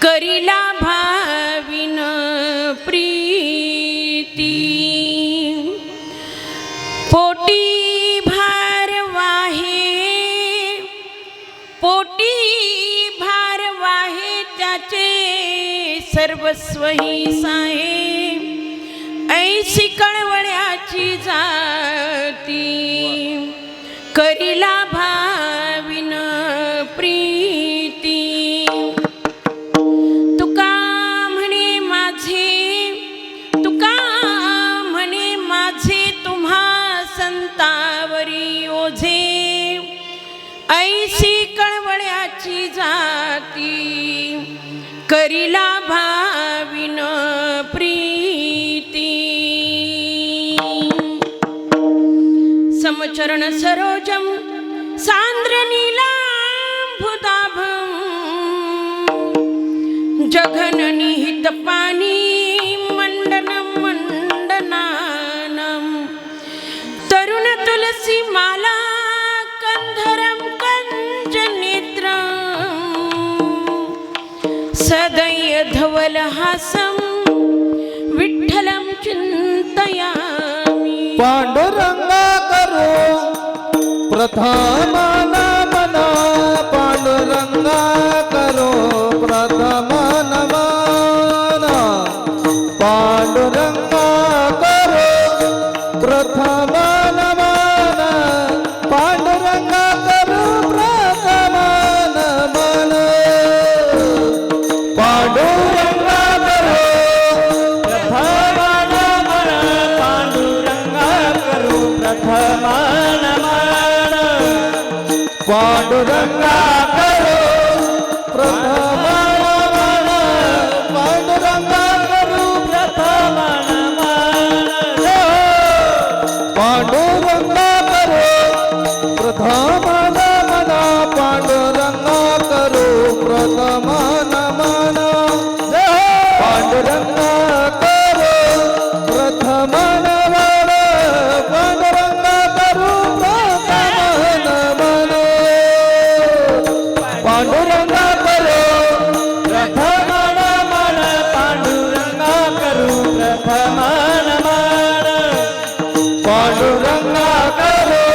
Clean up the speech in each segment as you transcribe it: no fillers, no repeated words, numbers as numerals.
करिला भाविन प्रीती पोटी भार वाहे त्याचे सर्वस्व ही साहे ऐसी कळवळ्याची जाती करिला भाविन प्रीती तुका म्हणे माझे तुम्हा संतावरी ओझे ऐसी कळवळ्याची जाती करिला भाविन प्रीती समचरण सरोजम सांद्र नीलांबुदाभं जघन निहित पानी मंडनं मंडनानं तरुण तुलसी माला कंधरं कंजनेत्रं सदय धवलहासं विठ्ठलं चिंतयामि पांडुरंगा करो प्रथम नमन पांडुरंगा करो प्रथम नमन पांडुरंगा करो प्रथम नमन पांडुरंगा करो प्रथम नमन पांडुरंगा करो प्रथम नमन पांडुरंगा करो प्रथम नमन पांडुरंगा करो प्रथम नमन पांडुरंगा करो प्रथम नमन पांडुरंगा करो प्रथम नमन पांडुरंगा करो प्रथम नमन पांडुरंगा करो प्रथम नमन पांडुरंगा करो प्रथम नमन पांडुरंगा करो प्रथम नमन पांडुरंगा करो प्रथम नमन पांडुरंगा करो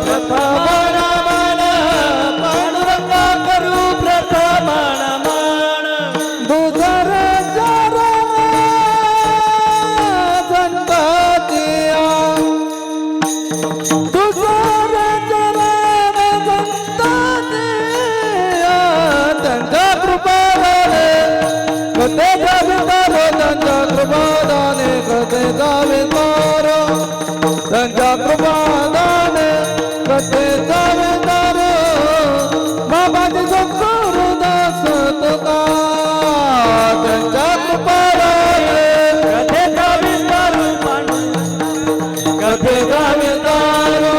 प्रथम नमन पांडुरंगा करो प्रथम नमन दुधर चरण संततिया दुधर चरण संततिया त्यांच्या कृपादाने कथे जावितारो त्यांच्या कृपादाने कथे जावितारो त्यांच्या कृपादाने कथे जावितारो बाबाजी सद्गुरु दास तुका त्यांच्या कृपादाने कथे जावितारो कथे जावितारो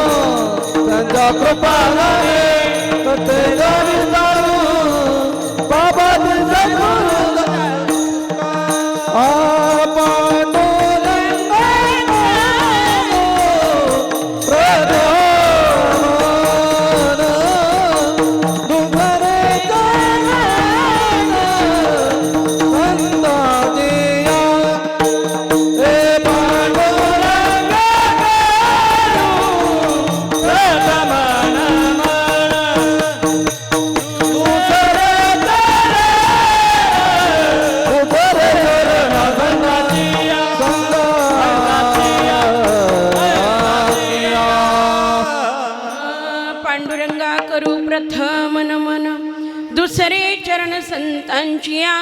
त्यांच्या कृपादाने कथे जावितारो बाबाजी सद्गुरु पांडुरंगा प्रधान दुधरे चरण संततिया हे पांडुरंगा करो प्रथम नमन दुधरे चरण संततिया पांडुरंगा करू प्रथम नमन दुसरे चरण संतांचिया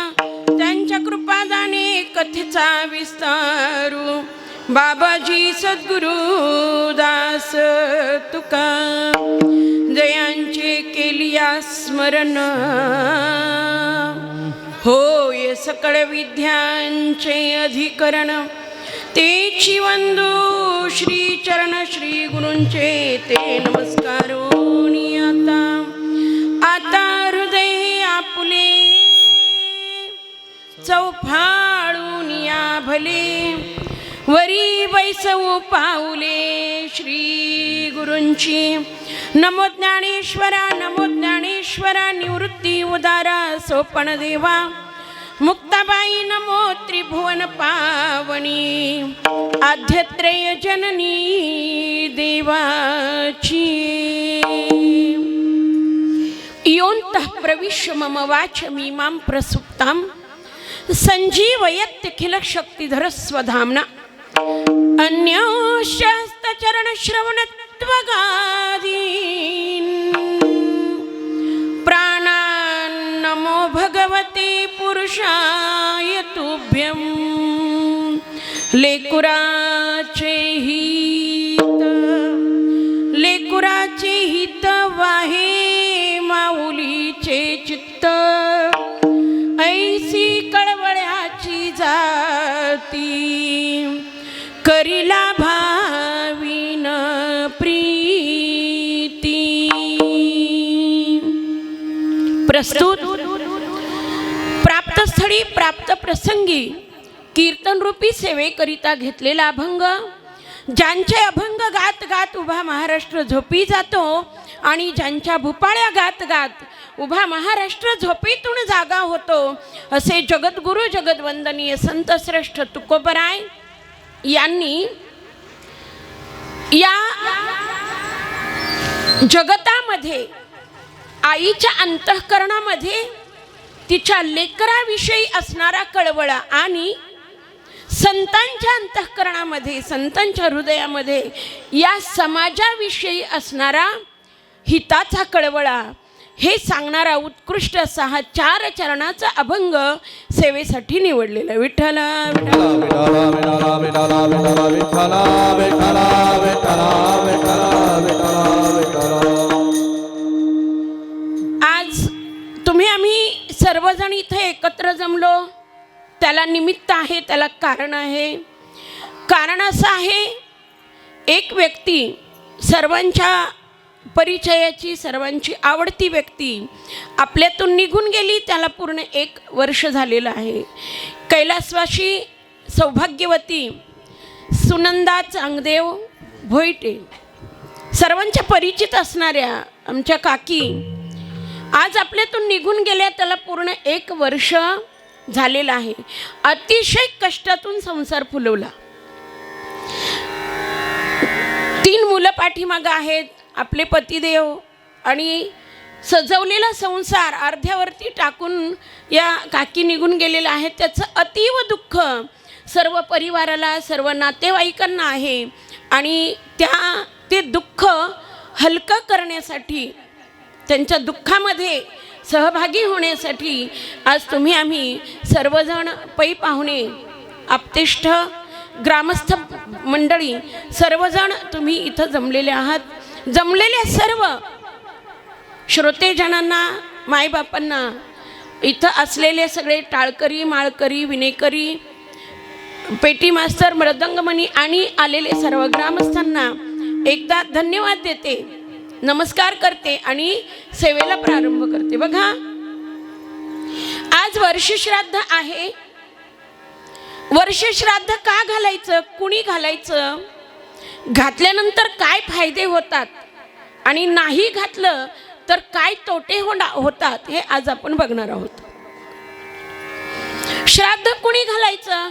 त्यांच्या कृपादाने कथेचा विस्तारू बाबाजी सद्गुरु दास तुका जयांचे केलिया स्मरण होय सकळ विद्यांचे अधिकरण तेची वंदू श्री चरण श्री गुरूंचे ते नमस्कारोनी आता हृदय आपुले चौफाळून या भले वरी बैसवू पाऊले श्री गुरूंची नमो ज्ञानेश्वरा नमो ज्ञानेश्वरा निवृत्ती उदारा सोपण देवा मुक्ताबाई नमो त्रिभुवन पावनी आद्यत्रय जननी देवाची योऽन्तः प्रविश्य मम वाचमिमां प्रसुप्तां सञ्जीवयत्यखिल शक्तिधर स्वधाम्ना अन्योश्चास्तचरणश्रवणत्वगादीन् प्राणान् नमो भगवते पुरुषाय तुभ्यं लेकुराचे हित वाहे माऊलीचे चित्त ऐसी कळवळ्याची जाती करिला भाविन प्रीती. प्रस्तुत प्राप्तस्थळी प्राप्त प्रसंगी कीर्तनरूपी सेवेकरिता घेतलेला अभंग, ज्यांचे अभंग गात गात उभा महाराष्ट्र झोपी जातो आणि ज्यांच्या भूपाळ्या गात गात उभा महाराष्ट्र झोपेतून जागा होतो, असे जगद्गुरु जगद्वंदनीय संतश्रेष्ठ तुकोबराय यांनी या जगतामध्ये आईच्या अंतःकरणामध्ये तिच्या लेकराविषयी असणारा कळवळा आणि संतांच्या अंतःकरणामध्ये संतांच्या हृदयामध्ये या समाजाविषयी असणारा हिताचा कळवळा हे सांगणारा उत्कृष्ट असा हा 4 चरणाचा अभंग सेवेसाठी निवडलेला. विठ्ठल आज तुम्ही आम्ही सर्वजण इथे एकत्र जमलो, त्याला निमित्त आहे, त्याला कारण आहे. कारण असं आहे, एक व्यक्ती सर्वांच्या परिचयाची, सर्वांची आवडती व्यक्ती आपल्यातून निघून गेली. त्याला पूर्ण 1 वर्ष झालेलं आहे. कैलासवासी सौभाग्यवती सुनंदा चांगदेव भोईटे, सर्वांच्या परिचित असणाऱ्या आमच्या काकी आज आपल्यातून निघून गेल्या. त्याला पूर्ण 1 वर्ष झालेलं आहे. अतिशय कष्टातून संसार फुलवला. 3 मुलं पाठीमागं आहेत, आपले पतिदेव आणि सजवलेला संसार अर्ध्यावरती टाकून या काकी निघून गेलेला आहे. त्याचं अतीव दुःख सर्व परिवाराला, सर्व नातेवाईकांना आहे आणि ते दुःख हलकं करण्यासाठी, त्यांच्या दुःखामध्ये सहभागी होण्यासाठी आज तुम्ही आम्ही सर्वजण पै पाहुणे, आप्तेष्ट, ग्रामस्थ मंडळी सर्वजण तुम्ही इथं जमलेले आहात. जमलेल्या सर्व श्रोतेजनांना, मायबापांना, इथं असलेले सगळे टाळकरी, माळकरी, विनेकरी, पेटी मास्तर, मृदंगमणी आणि आलेले सर्व ग्रामस्थांना एकदा धन्यवाद देते, नमस्कार करते आणि सेवेला प्रारंभ करते. बघा, आज वर्षश्राद्ध आहे. वर्षश्राद्ध का घालायचं, कुणी घालायचं, घातल्यानंतर काय फायदे होतात आणि नाही घातलं तर काय तोटे होतात, हे आज आपण बघणार आहोत. श्राद्ध कुणी घालायचं,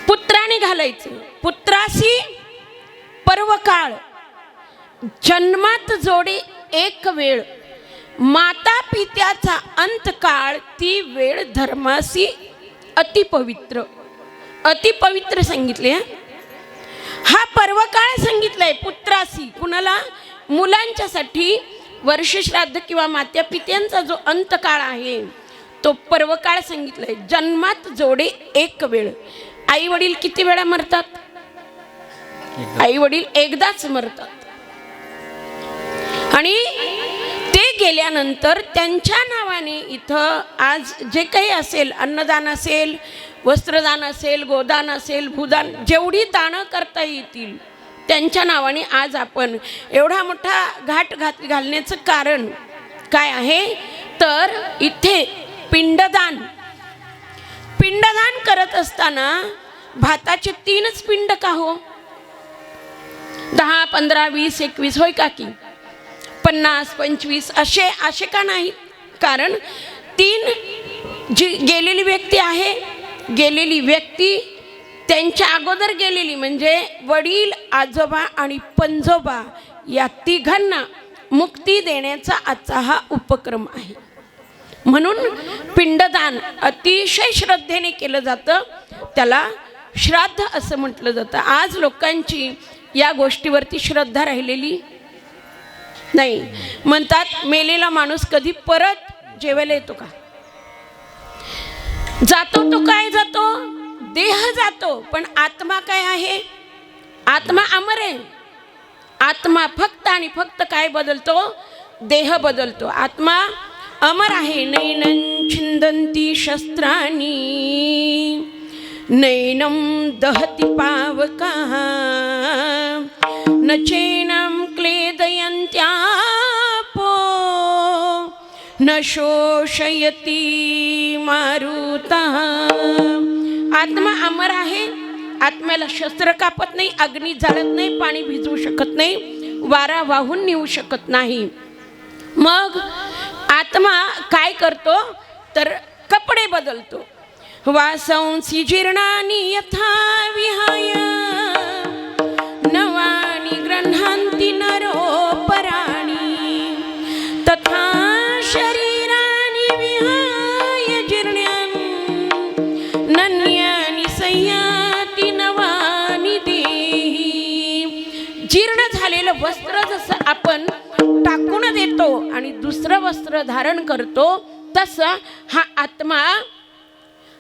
पुत्राने घालायचं. पुत्रासी पर्वकाळ, जन्मात जोडे एक वेळ, माता पित्याचा अंतकाळ, ती वेळ धर्मासी अतिपवित्र. अतिपवित्र सांगितले. हा पर्वकाळ सांगितलाय पुत्रासी, कुणाला, मुलांच्यासाठी. वर्षश्राद्ध किंवा मात्या पित्यांचा जो अंतकाळ आहे तो पर्वकाळ सांगितलाय. जन्मात जोडे एक वेळ. आई वडील किती वेळा मरतात? आई वडील एकदाच मरतात आणि ते गेल्यानंतर त्यांच्या नावाने इथं आज जे काही असेल, अन्नदान असेल, वस्त्रदान असेल, गोदान असेल, भूदान, जेवढी दानं करता येतील त्यांच्या नावाने आज आपण एवढा मोठा घाट घालण्याचं कारण काय आहे तर इथे पिंडदान करत असताना भाताचे 3च पिंड का हो? 10, 15, 20, 21 होय का की 50, 25 असे का नाही? कारण 3 जी गेलेली व्यक्ती आहे, गेलेली व्यक्ती त्यांच्या अगोदर गेलेली म्हणजे वडील, आजोबा आणि पंजोबा या तिघांना मुक्ती देण्याचा आजचा हा उपक्रम आहे. म्हणून पिंडदान अतिशय श्रद्धेने केलं जातं, त्याला श्राद्ध असं म्हटलं जातं. आज लोकांची या गोष्टीवरती श्रद्धा राहिलेली नाही. म्हणतात मेलेला माणूस कधी परत जेवायला येतो का? जातो तो काय जातो? देह जातो, पण आत्मा काय आहे? आत्मा अमर आहे. आत्मा फक्त आणि फक्त काय बदलतो? देह बदलतो. आत्मा अमर आहे. नैनं छिंदंती शस्त्राणी नैनं दहती पावका न चैनं क्लेदयन्त्यापो न शोषयती मारुतः. आत्मा अमर आहे. आत्म्याला शस्त्र कापत नाही, अग्नी जाळत नाही, पाणी भिजवू शकत नाही, वारा वाहून नेऊ शकत नाही. मग आत्मा काय करतो तर कपडे बदलतो. वासंसी जीर्णानि यथा विहाय नवानि गृह्णन्ति नरोपराणि तथा शरीरानि विहाय जीर्णानि नन्यानि संयाति नवानि देहि. जीर्ण झालेलं वस्त्र जसं आपण टाकून देतो आणि दुसरं वस्त्र धारण करतो, तसं हा आत्मा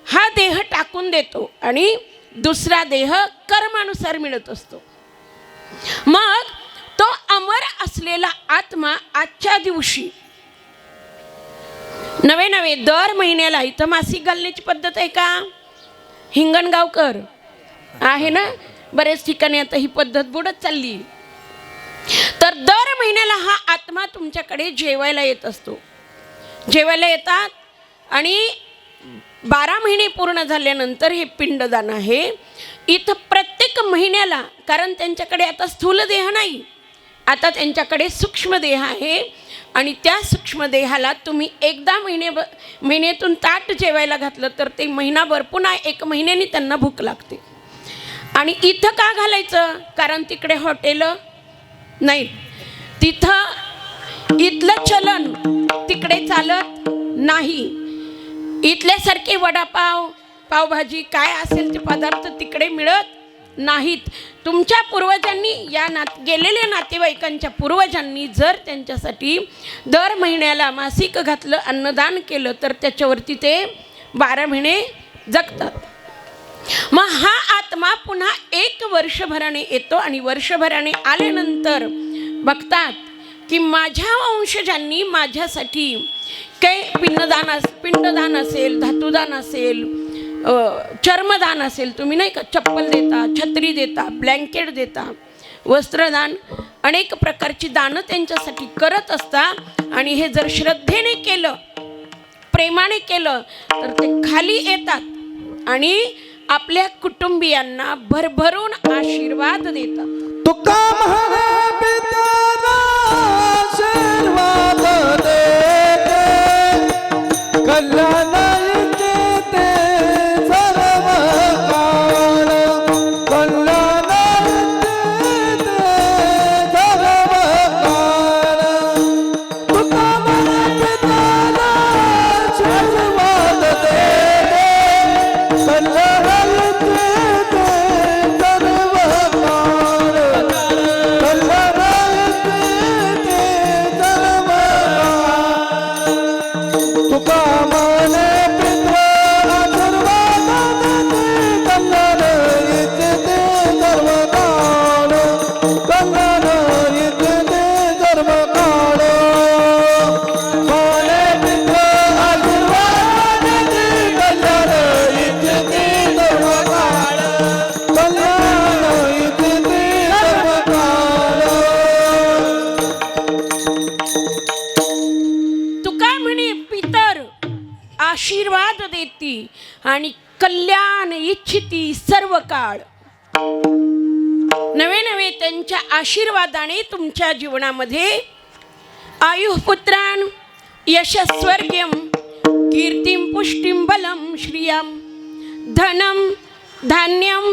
हा देह टाकून देतो आणि दुसरा देह कर्मानुसार मिळत असतो. मग तो अमर असलेला आत्मा आजच्या दिवशी नवे दर महिन्याला इथं मासिक घालण्याची पद्धत आहे का? हिंगणगावकर आहे ना, बरेच ठिकाणी आता ही पद्धत बुडत चालली. तर दर महिन्याला हा आत्मा तुमच्याकडे जेवायला येत असतो. जेवायला येतात आणि 12 महिने पूर्ण झाल्यानंतर हे पिंडदान आहे. इथं प्रत्येक महिन्याला, कारण त्यांच्याकडे आता स्थूल देह नाही, आता त्यांच्याकडे सूक्ष्म देह आहे आणि त्या सूक्ष्म देहाला तुम्ही एकदा महिन्यातून ताट जेवायला घातलं तर ते महिनाभर पुन्हा 1 महिन्याने त्यांना भूक लागते. आणि इथं का घालायचं? कारण तिकडे हॉटेल नाही, तिथं इथलं चलन तिकडे चालत नाही. इथल्यासारखे वडापाव, पावभाजी काय असेल ते पदार्थ तिकडे मिळत नाहीत. तुमच्या पूर्वजांनी गेलेल्या नातेवाईकांच्या पूर्वजांनी जर त्यांच्यासाठी दर महिन्याला मासिक घातलं, अन्नदान केलं तर त्याच्यावरती ते 12 महिने जगतात. मग हा आत्मा पुन्हा 1 वर्षभराने येतो आणि वर्षभराने आल्यानंतर बघतात की माझ्या वंशजांनी माझ्यासाठी काही पिंडदान असेल, धातुदान असेल, चर्मदान असेल, तुम्ही नाही का चप्पल देता, छत्री देता, ब्लँकेट देता, वस्त्रदान, अनेक प्रकारची दानं त्यांच्यासाठी करत असता. आणि हे जर श्रद्धेने केलं, प्रेमाने केलं तर ते खाली येतात आणि आपल्या कुटुंबियांना भरभरून आशीर्वाद देतात. तुका महापित्याला आशीर्वाद देते, कल्याण येते सर्व काळ, कल्याण येते सर्व काळ. तुका महापित्याला आशीर्वाद देते, कल्याण येते सर्व काळ, कल्याण येते सर्व काळ. तुका माने पित्र आशीर्वाद देते, कल्याण येते सर्व काळ, कल्याण येते सर्व काळ. माने पित्र आशीर्वाद देते, कल्याण येते सर्व काळ, कल्याण येते सर्व काळ. तुका म्हणे पितर आशीर्वाद देती आणि कल्याण इच्छिती सर्व काळ. नवे नवे त्यांच्या आशीर्वादाने तुमच्या जीवनामध्ये आयुः पुत्रान यशस्वर्ग्यम कीर्तिं पुष्टिं बलं श्रियं धनं धान्यं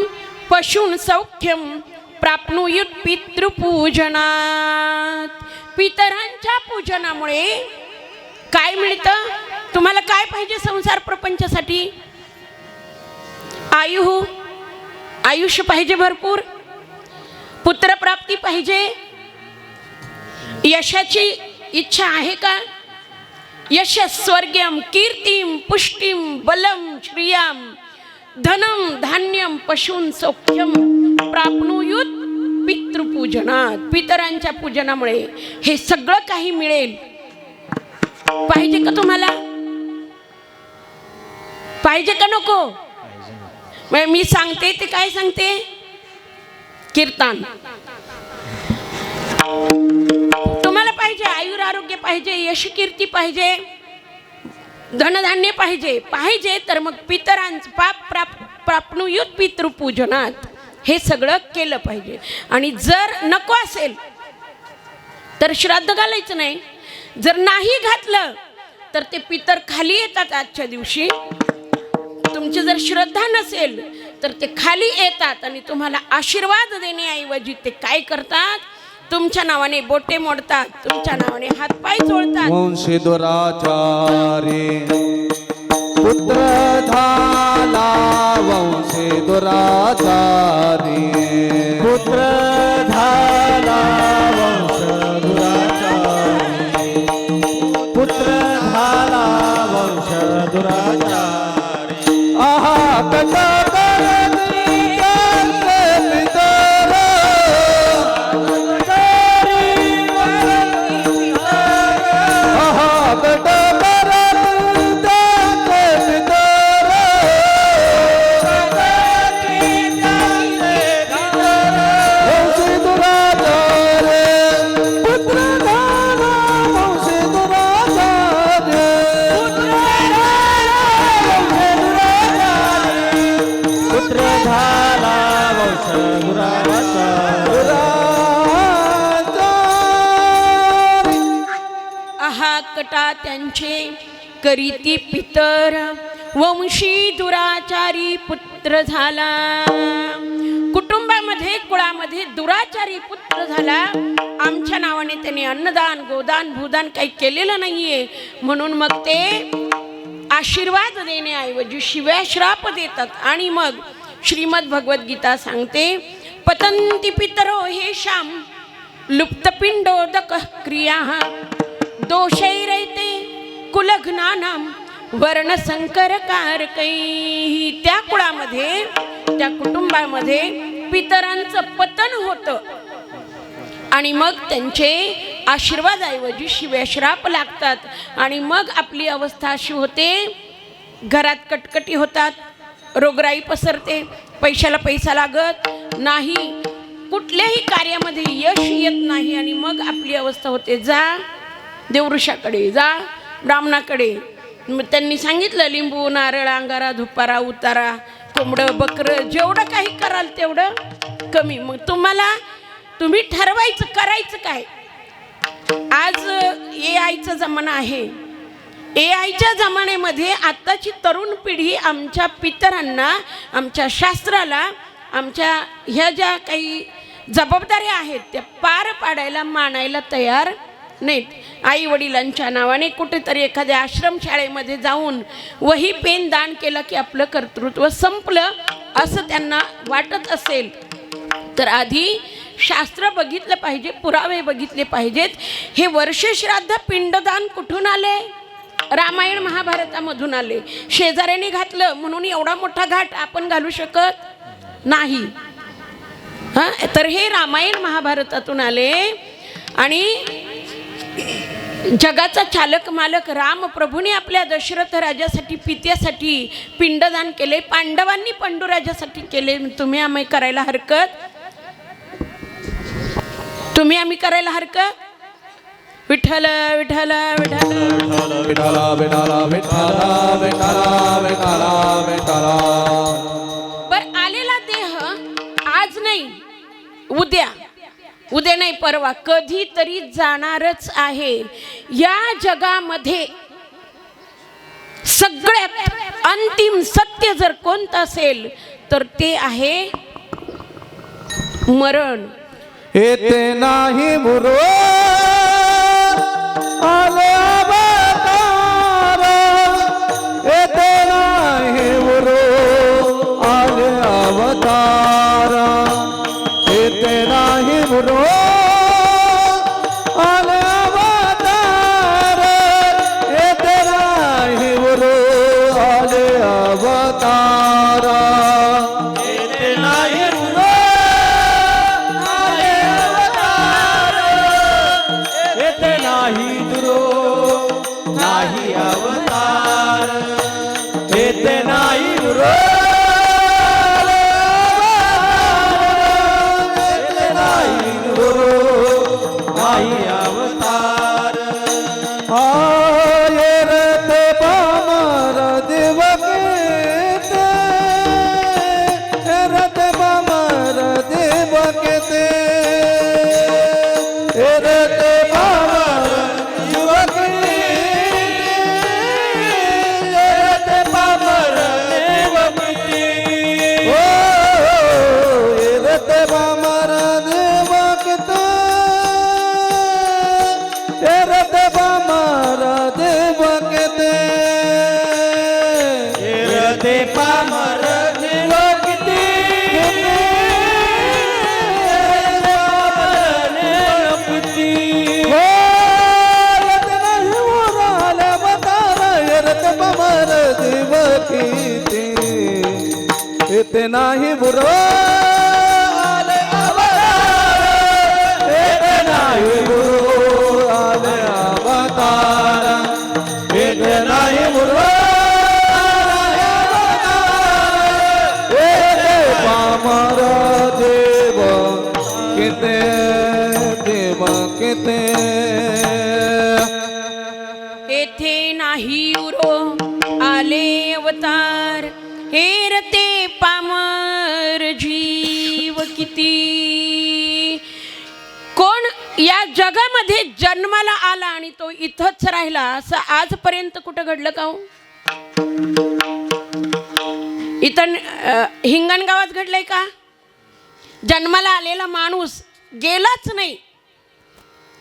पशून सौख्यम प्राप्नुयुत पितृपूजनात. पितरांच्या पूजनामुळे काय मिळतं? तुम्हाला काय पाहिजे संसार प्रपंचासाठी? आयुष्य पाहिजे भरपूर, पुत्रप्राप्ती पाहिजे, यशाची इच्छा आहे का? यशस्वर्ग्यम कीर्तिं पुष्टिं बलं श्रियं धनं धान्यं पशून सौख्यम प्राप्नुयुत पितृपूजनात. पितरांच्या पूजनामुळे हे सगळं काही मिळेल. पाहिजे का तुम्हाला? पाहिजे का नको? मी सांगते ते काय सांगते? कीर्तन. तुम्हाला पाहिजे आयुर आरोग्य पाहिजे, यश कीर्ती पाहिजे, धनधान्य पाहिजे तर मग पितरांचं पाप प्राप्नुयुत पितृपूजनात हे सगळं केलं पाहिजे. आणि जर नको असेल तर श्राद्ध घालायचं नाही. जर नाही घातलं तर ते पितर खाली येतात. आजच्या दिवशी तुमची जर श्रद्धा नसेल तर ते खाली येतात आणि तुम्हाला आशीर्वाद देण्याऐवजी ते काय करतात? तुमच्या नावाने बोटे मोडतात, तुमच्या नावाने हातपाय चोळतात. वंशी दुराचारी पुत्र झाला, वंशी दुराचारी पुत्र झाला, वंश दुराचारी पुत्र झाला, वंश दुराचारी. आहा कथा त्यांचे करीती पितर, वंशी दुराचारी पुत्र झाला. कुटुंबामध्ये कुळामध्ये दुराचारी पुत्र झाला. आमच्या नावाने त्याने अन्नदान गोदान भूदान काही केलेलं नाहीये, म्हणून मग ते आशीर्वाद देण्याऐवजी शिव्या श्राप देतात. आणि मग श्रीमद भगवद्गीता सांगते, पतंती पितरो हे श्याम लुप्तपिंडोदक क्रिया दोषैरैते कुलघ्नानाम वर्ण संकर कारकैः. त्या कुळामध्ये त्या कुटुंबामध्ये पितरांचं पतन होतं आणि मग त्यांचे आशीर्वादाऐवजी शिव्याश्राप लागतात. आणि मग आपली अवस्था अशी होते, घरात कटकटी होतात, रोगराई पसरते, पैशाला पैसा लागत नाही, कुठल्याही कार्यामध्ये यश येत नाही. आणि मग आपली अवस्था होते, जा देवऋषाकडे, जा ब्राह्मणाकडे. मग त्यांनी सांगितलं, लिंबू नारळ अंगारा धुपारा उतारा कोंबडं बकरं जेवढं काही कराल तेवढं कमी. मग तुम्ही ठरवायचं करायचं काय. आज AI चा जमाना आहे. AI च्या जमान्यामध्ये आत्ताची तरुण पिढी आमच्या पितरांना, आमच्या शास्त्राला, आमच्या ह्या ज्या काही जबाबदाऱ्या आहेत त्या पार पाडायला मानायला तयार नाहीत. आई वडिलांच्या नावाने कुठेतरी एखाद्या आश्रमशाळेमध्ये जाऊन वही पेन दान केलं की आपलं कर्तृत्व संपलं असं त्यांना वाटत असेल तर आधी शास्त्र बघितलं पाहिजे, पुरावे बघितले पाहिजेत. हे वर्षश्राद्ध पिंडदान कुठून आले? रामायण महाभारतामधून आले. शेजाऱ्याने घातलं म्हणून एवढा मोठा घाट आपण घालू शकत नाही. तर हे रामायण महाभारतातून आले. आणि जगाचा चालक मालक राम प्रभूने आपल्या दशरथ राजासाठी पित्यासाठी पिंडदान केले. पांडवांनी पांडुराजासाठी केले. तुम्ही आम्ही करायला हरकत? तुम्ही आम्ही करायला हरकत? विठ्ठल विठ्ठल विठ्ठल विठ्ठला विठ्ठला विठ्ठला विठ्ठला विठ्ठला विठ्ठला. बर आलेला देह आज नाही उद्या नाही परवा कधीतरी जाणारच आहे. या जगामध्ये सगळ्यात अंतिम सत्य जर कोणतं असेल तर ते आहे मरण. येते नाही मुरो आले अवतार, येते नाही मुरो आले अवतार, येते नाही मुरो आले अवतार, येते नाही मुरो आले अवतार, येते नाही मुरो येते नाही दुरो नाही अवतार, येते नाही दुरो येते नाही दुरो नाही अवतार. येते पामर देवकेते, येते पामर देवकेते, येते येते नाही बुरो आले अवतार, येते नाही बुरो आले अवतार, येते नाही बुरो आले अवतार, येते पामर देव किते देव किते. येथे नाही उरो आले अवतार, हेरते पामर जीव किती. कोण या जगामध्ये जन्माला आला आणि तो इथंच राहिला असं आजपर्यंत कुठं घडलं का हो? इथं हिंगणगावात घडलंय का? जन्माला आलेला माणूस गेलाच नाही.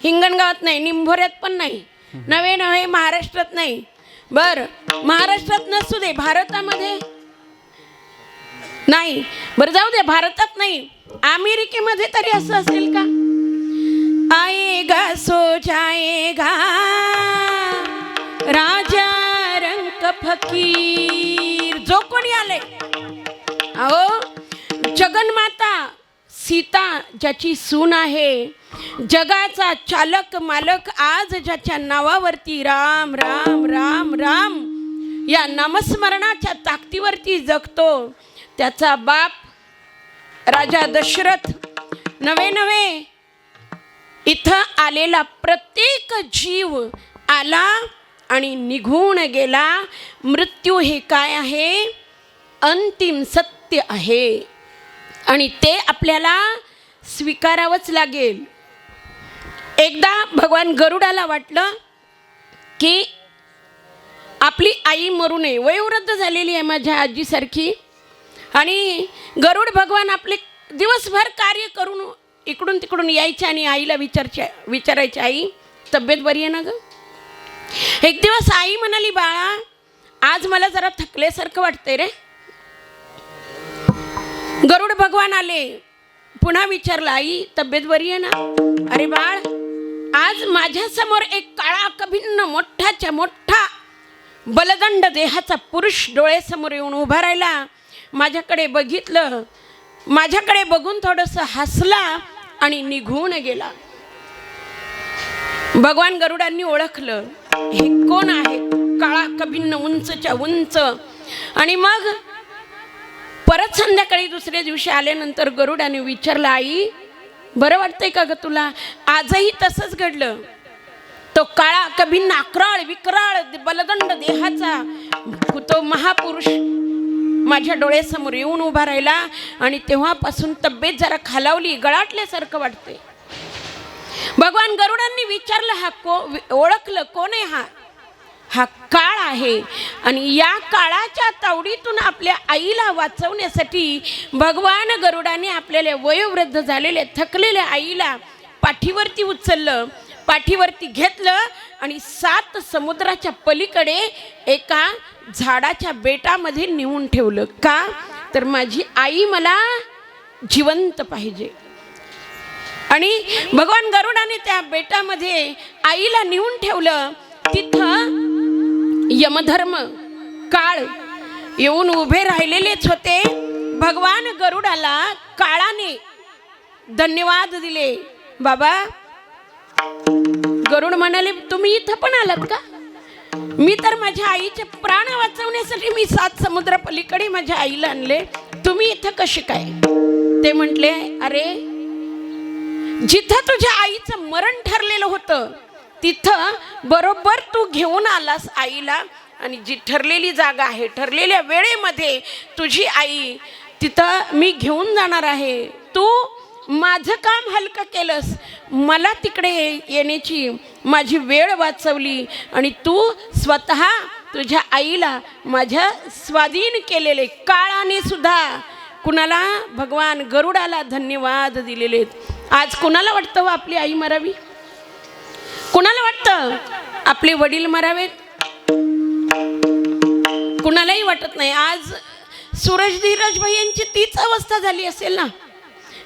हिंगणगावात नाही, निंभोऱ्यात पण नाही, नवे महाराष्ट्रात नाही. बर महाराष्ट्रात नसू दे, भारतामध्ये नाही. बरं जाऊ दे, भारतात नाही, अमेरिकेमध्ये तरी असं असेल का? आएगा सो जाएगा राजा रंग फकीर, जो कोणी आले अहो जगन्माता सीता ज्याची सून आहे, जगाचा चालक मालक आज ज्याच्या नावावरती राम राम राम राम या नामस्मरणाच्या ताकदीवरती जगतो, त्याचा बाप राजा दशरथ, नवे इथं आलेला प्रत्येक जीव आला आणि निघून गेला. मृत्यू हे काय आहे? अंतिम सत्य आहे आणि ते आपल्याला स्वीकारावंच लागेल. एकदा भगवान गरुडाला वाटलं की आपली आई मरू नये, वयोवृद्ध झालेली आहे माझ्या आजीसारखी, आणि गरुड भगवान आपले दिवसभर कार्य करून इकडून तिकडून यायचे आणि आईला विचारायचे, आई तब्येत बरी आहे ना ग? एक दिवस आई म्हणाली, बाळा आज मला जरा थकल्यासारखं वाटतंय रे. गरुड भगवान आले, पुन्हा विचारलं, आई तब्येत बरी आहे ना? अरे बाळ, आज माझ्या समोर एक काळा कभिन्न मोठाच्या मोठा बलदंड देहाचा पुरुष डोळ्यासमोर येऊन उभा राहिला. माझ्याकडे बघितलं, माझ्याकडे बघून थोडंसं हसला आणि निघून गेला. भगवान गरुडांनी ओळखलं हे कोण आहे, काळा कभिन्न उंचच्या उंच. आणि मग परत संध्याकाळी दुसऱ्या दिवशी आल्यानंतर गरुडाने विचारलं, आई बरं वाटतंय का ग तुला? आजही तसंच घडलं. तो काळा कभिन्न अक्राळ विक्राळ बलदंड देहाचा तो महापुरुष माझ्या डोळ्यासमोर येऊन उभा राहिला आणि तेव्हापासून तब्येत जरा खालावली, गळाटल्यासारखं वाटते. भगवान गरुडांनी विचारलं, ओळखलं कोण आहे हा काळ आहे. आणि या काळाच्या तावडीतून आपल्या आईला वाचवण्यासाठी भगवान गरुडाने आपल्याला वयोवृद्ध झालेल्या थकलेल्या आईला पाठीवरती उचललं, पाठीवरती घेतलं आणि 7 समुद्राच्या पलीकडे एका झाडाच्या बेटामध्ये नेऊन ठेवलं. का तर माझी आई मला जिवंत पाहिजे. आणि भगवान गरुडाने त्या बेटामध्ये आईला नेऊन ठेवलं. तिथं यमधर्म काळ येऊन उभे राहिलेलेच होते. भगवान गरुडाला काळाने धन्यवाद दिले. बाबा, गरुड म्हणाले, तुम्ही इथं पण आलात का? मी तर माझ्या आईचे प्राण वाचवण्यासाठी मी 7 समुद्र पलीकडे माझ्या आईला आणले, तुम्ही इथं कसे काय? ते म्हटले, अरे जिथं तुझ्या आईचं मरण ठरलेलं होतं तिथं बरोबर तू घेऊन आलास आईला. आणि जी ठरलेली जागा आहे, ठरलेल्या वेळेमध्ये तुझी आई तिथं मी घेऊन जाणार आहे. तू माझं काम हलकं केलंस, मला तिकडे येण्याची माझी वेळ वाचवली आणि तू स्वतः तुझ्या आईला माझ्या स्वाधीन केलेले. काळाने सुद्धा कुणाला, भगवान गरुडाला धन्यवाद दिलेले. आज कुणाला वाटतं आपली आई मरावी? कुणाला वाटतं आपले वडील मरावेत? कुणालाही वाटत नाही. आज सूरज धीरज भाई यांची तीच अवस्था झाली असेल ना,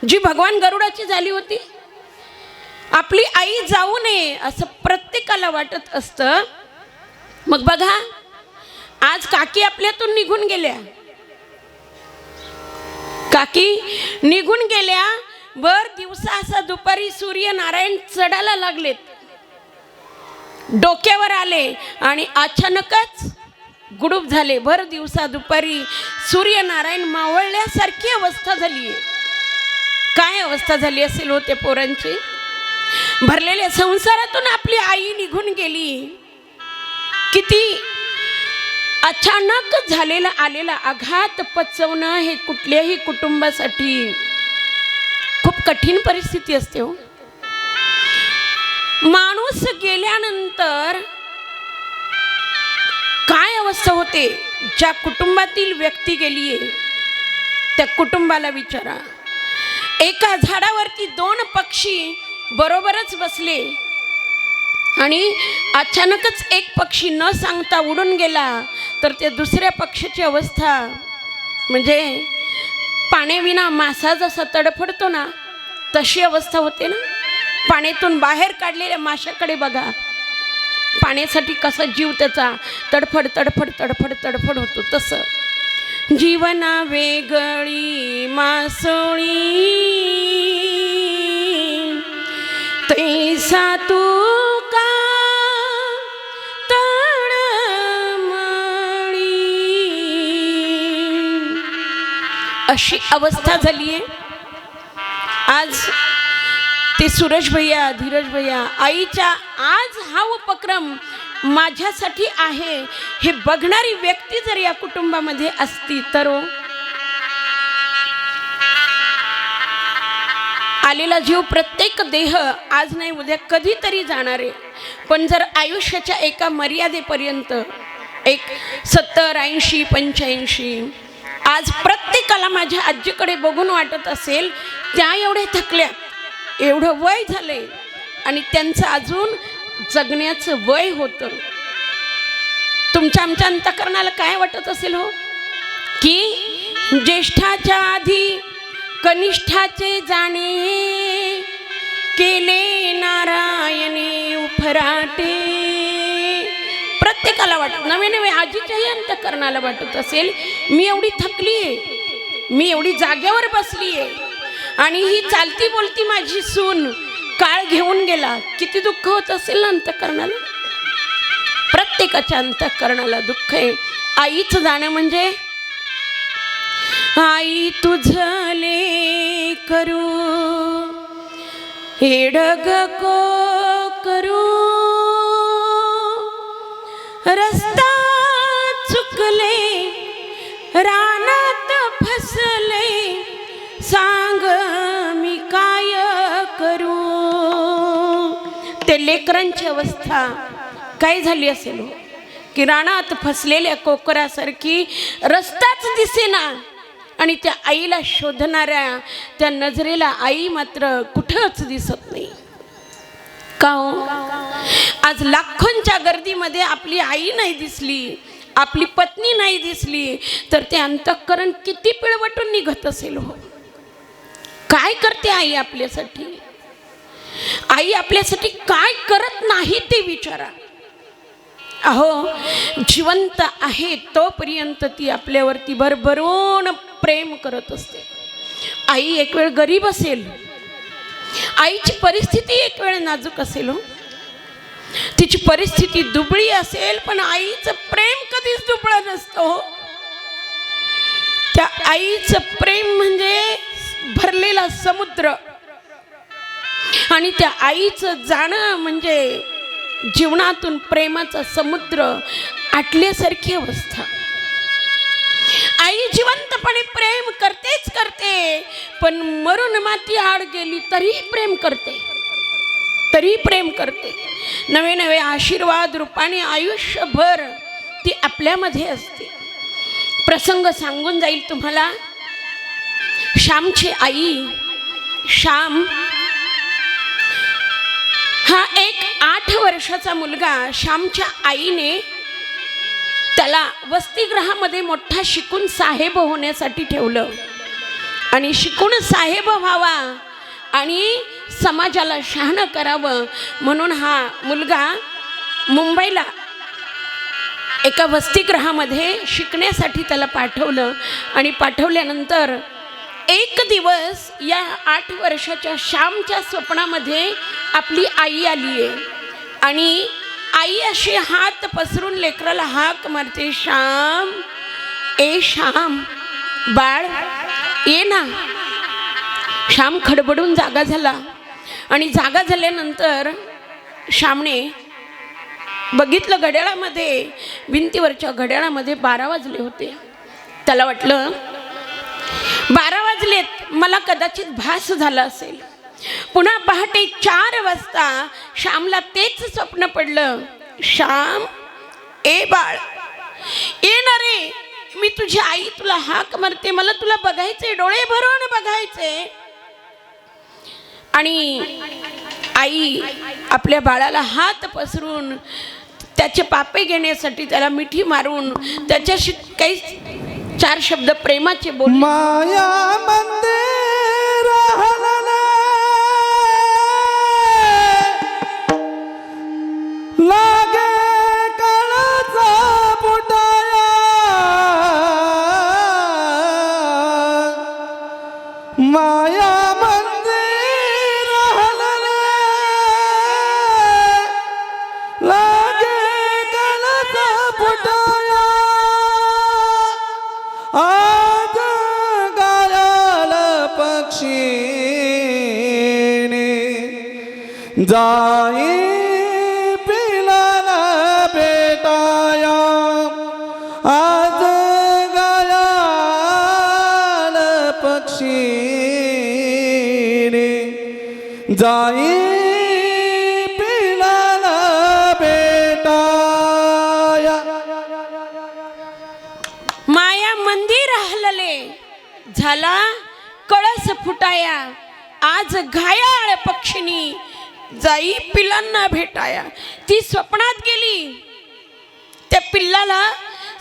जी भगवान गरुडाची झाली होती. आपली आई जाऊ नये असं प्रत्येकाला वाटत असतं. मग बघा, आज काकी आपल्यातून निघून गेल्या. काकी निघून गेल्या. भर दिवसा असा दुपारी सूर्यनारायण चढायला लागलेत, डोक्यावर आले आणि अचानकच गुडूप झाले. भर दिवसा दुपारी सूर्यनारायण मावळल्यासारखी अवस्था झाली आहे. काय अवस्था झाली असेल होते पोरांची? भरलेल्या संसारातून आपली आई निघून गेली. किती अचानक झालेला आलेला आघात पचवणं हे कुठल्याही कुटुंबासाठी खूप कठीण परिस्थिती असते हो. माणूस गेल्यानंतर काय अवस्था होते? ज्या कुटुंबातील व्यक्ती गेलीये त्या कुटुंबाला विचारा. एका झाडावरती 2 पक्षी बरोबरच बसले आणि अचानकच एक पक्षी न सांगता उडून गेला, तर त्या दुसऱ्या पक्षाची अवस्था म्हणजे पाण्याविना मासा जसा तडफडतो ना, तशी अवस्था होते ना. पाण्यातून बाहेर काढलेल्या माशाकडे बघा, पाण्यासाठी कसा जीव त्याचा तडफड तडफड तडफड तडफड होतो. तसं जीवना वेगळी मासोळी तैसा तू का तळमळी, अशी अवस्था झाली आहे. आज ते सूरज भैया, धीरज भैया, आईच्या आज हा उपक्रम माझ्यासाठी आहे हे बघणारी व्यक्ती जर या कुटुंबामध्ये असती तर आलेला जीव, प्रत्येक देह आज नाही उद्या कधीतरी जाणार आहे. पण जर आयुष्याच्या एका मर्यादेपर्यंत एक 70, 80, 85 आज प्रत्येकाला माझ्या आजीकडे बघून वाटत असेल त्या एवढ्या थकल्या, एवढं वय झालंय आणि त्यांचं अजून जगण्याचं वय होतं. तुमच्या आमच्या अंतःकरणाला काय वाटत असेल हो, की ज्येष्ठाच्या आधी कनिष्ठाचे जाणे, केले नारायणे उफराटे. प्रत्येकाला वाटत, नवे नवे आजीच्याही अंतःकरणाला वाटत असेल, मी एवढी थकली आहे, मी एवढी जागेवर बसली आहे आणि ही चालती बोलती माझी सून काळ घेऊन गेला. किती दुःख होत असेल ना अंतःकरणाला. प्रत्येकाच्या अंतःकरणाला दुःख आहे. आईचं जाणं म्हणजे आई तुझले करू हेडग को करू, रस्ता चुकले रान त्या लेकरांची अवस्था काय झाली असेल हो, की रानात फसलेल्या कोकरासारखी रस्ताच दिसेना आणि त्या आईला शोधणाऱ्या त्या नजरेला आई मात्र कुठंच दिसत नाही का हो? आज लाखोंच्या गर्दीमध्ये आपली आई नाही दिसली, आपली पत्नी नाही दिसली, तर ते अंतःकरण किती पिळवटून निघत असेल हो. काय करते आई आपल्यासाठी? आई आपल्यासाठी काय करत नाही ते विचारा. अहो, जिवंत आहे तोपर्यंत ती आपल्यावरती भरभरून प्रेम करत असते. आई एक वेळ गरीब असेल, आईची परिस्थिती एक वेळ नाजूक असेल हो, तिची परिस्थिती दुबळी असेल, पण आईचं प्रेम कधीच दुबळं नसतं हो. त्या आईचं प्रेम म्हणजे भरलेला समुद्र आणि त्या आईचं जाणं म्हणजे जीवनातून प्रेमाचा समुद्र आटल्यासारखी अवस्था. आई जिवंतपणे प्रेम करतेच करते, पण मरून माती आड गेली तरी प्रेम करते, तरी प्रेम करते. नवे नवे आशीर्वाद रूपाने आयुष्यभर ती आपल्यामध्ये असते. प्रसंग सांगून जाईल तुम्हाला. श्यामची आई, श्याम हा एक 8 वर्षाचा मुलगा, श्यामच्या आईने त्याला वसतिगृहामध्ये मोठा शिकून साहेब होण्यासाठी ठेवलं आणि शिकून साहेब व्हावा आणि समाजाला शहाणं करावं म्हणून हा मुलगा मुंबईला एका वसतिगृहामध्ये शिकण्यासाठी त्याला पाठवलं. आणि पाठवल्यानंतर एक दिवस या 8 वर्षाच्या श्यामच्या स्वप्नामध्ये आपली आई आली आहे आणि आई अशी हात पसरून लेकराला हाक मारते, श्याम, ए श्याम, बाळ ये ना. श्याम खडबडून जागा झाला आणि जागा झाल्यानंतर श्यामने बघितलं घड्याळामध्ये, भिंतीवरच्या घड्याळामध्ये 12 वाजले होते. त्याला वाटलं 12 वाजलेत, मला कदाचित भास झाला असेल. पुन्हा पहाटे 4 वाजता श्यामला तेच स्वप्न पडलं, श्याम, ए बाळ, ये ना रे, मी तुझी आई तुला हाक मारते, मला तुला बघायचे, डोळे भरून बघायचे. आणि आई आपल्या बाळाला हात पसरून त्याचे पापे घेण्यासाठी त्याला मिठी मारून त्याच्याशी काही 4 शब्द प्रेमाचे बोल. माया मंदिर हलले, लागे काळाचा बुटाया, माया मंदिर हलले, लागे काळाचा बुटाया, आज गायल पक्षीने जाई पिलाला भेटाया, आज गायल पक्षीने जाई पिलाला भेटाया. माया मंदिर हलले, झाला कळस फुटाया, आज घायाळ पक्षिणी जाई पिलांना भेटाया. ती स्वप्नात गेली, त्या पिल्लाला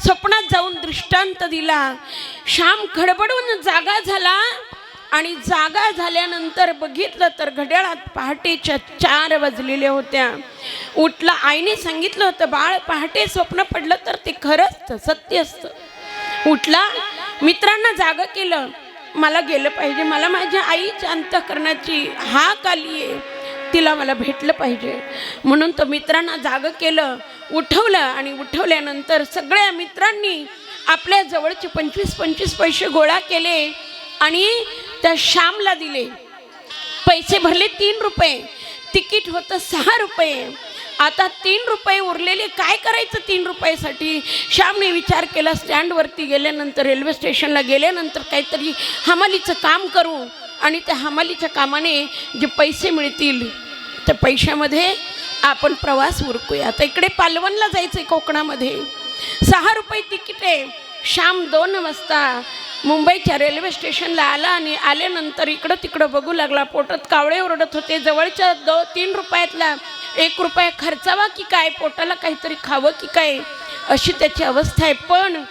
स्वप्नात जाऊन दृष्टांत दिला. श्याम खडबडून जागा झाला आणि जागा झाल्यानंतर बघितलं तर घड्याळात पहाटेच्या 4 वाजलेल्या होत्या. उठला, आईने सांगितलं होतं, बाळ पहाटे स्वप्न पडलं तर ते खरंच सत्य असतं. उठला, मित्रांना जागा केलं, मला गेलं पाहिजे, मला माझ्या आईच्या अंतःकरणाची हाक आली आहे, तिला मला भेटलं पाहिजे म्हणून तो मित्रांना जागं केलं, उठवलं. आणि उठवल्यानंतर सगळ्या मित्रांनी आपल्या जवळचे 25-25 पैसे गोळा केले आणि त्या श्यामला दिले. पैसे भरले 3 रुपये, तिकीट होतं 6 रुपये. आता 3 रुपये उरलेले, काय करायचं 3 रुपयासाठी? श्यामने विचार केला, स्टँडवरती गेल्यानंतर, रेल्वे स्टेशनला गेल्यानंतर काहीतरी हमालीचं काम करू आणि त्या हमालीच्या कामाने जे पैसे मिळतील त्या पैशामध्ये आपण प्रवास उरकूया. आता इकडे पालवणला जायचं आहे कोकणामध्ये. 6 रुपये तिकीट आहे. शाम 2 वाजता मुंबईच्या रेल्वे स्टेशनला आला आणि आल्यानंतर इकडं तिकडं बघू लागला. पोटात कावळे ओरडत होते. जवळच्या 3 रुपयातला 1 रुपया खर्चावा की काय, पोटाला काहीतरी खावं की काय, अशी त्याची अवस्था आहे. पण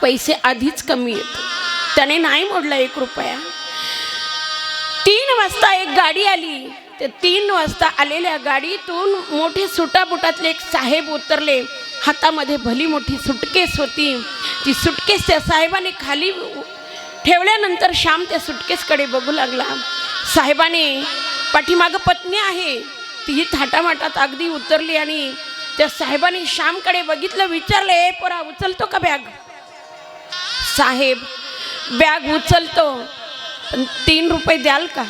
पैसे आधीच कमी आहेत. त्याने नाही मोडला 1 रुपया. 3 वाजता एक गाडी आली. ते 3 वाजता आलेल्या गाडीतून मोठे सुटाबुटातले एक साहेब उतरले. हातामध्ये भली मोठी सुटकेस होती. ती सुटकेस त्या साहेबाने खाली ठेवल्यानंतर श्याम त्या सुटकेसकडे बघू लागला. साहेबाने पाठीमागं पत्नी आहे, ती थाटामाटात अगदी उतरली आणि त्या साहेबाने श्यामकडे बघितलं, विचारलं, ए पोरा, उचलतो का बॅग? साहेब बॅग उचलतो, पण 3 रुपये द्याल का?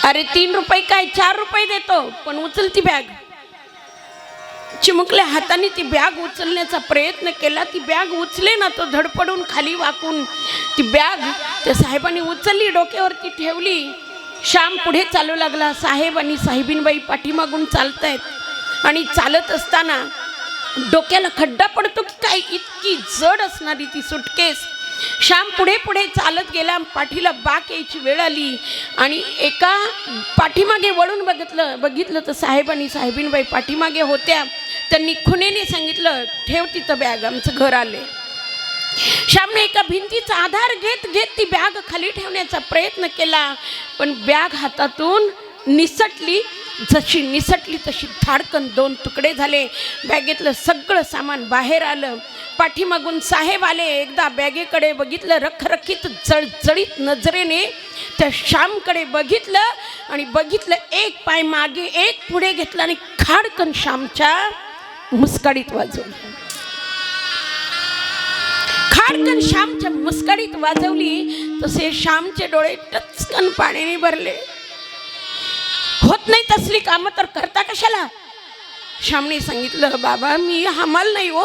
अरे 3 रुपये काय, 4 रुपये देतो, पण उचलती बॅग. चिमुकल्या हाताने ती बॅग उचलण्याचा प्रयत्न केला. ती बॅग उचले ना, तो धडपडून खाली वाकून ती बॅग त्या साहेबांनी उचलली, डोक्यावरती ठेवली. श्याम पुढे चालू लागला. साहेब आणि साहेबीनबाई पाठीमागून चालतायत आणि चालत असताना डोक्याला खड्डा पडतो की काय, इतकी जड असणारी ती सुटकेस. श्याम पुढे पुढे चालत गेला. पाठीला बाक यायची वेळ आली आणि एका पाठीमागे वळून बघितलं तर साहेब आणि साहेबीनबाई पाठीमागे होत्या. त्यांनी खुनेने सांगितलं, ठेव तिथं बॅग, आमचं घर आले. श्यामने एका भिंतीचा आधार घेत घेत ती बॅग खाली ठेवण्याचा प्रयत्न केला, पण बॅग हातातून निसटली. जशी निसटली तशी धाडकन 2 तुकडे झाले. बॅगेतलं सगळं सामान बाहेर आलं. पाठीमागून साहेब आले. एकदा बॅगेकडे बघितलं, रखरखीत जळजळीत नजरेने त्या श्यामकडे बघितलं आणि बघितलं, एक पाय मागे एक पुढे घेतला आणि खाडकन श्यामच्या मुस्काडीत वाजवली. खाडकन श्यामच्या मुस्काडीत वाजवली. तसे श्यामचे डोळे टचकन पाण्याने भरले. होत नाही तसली कामं तर करता कशाला? श्यामने सांगितलं, बाबा मी हमाल नाही हो,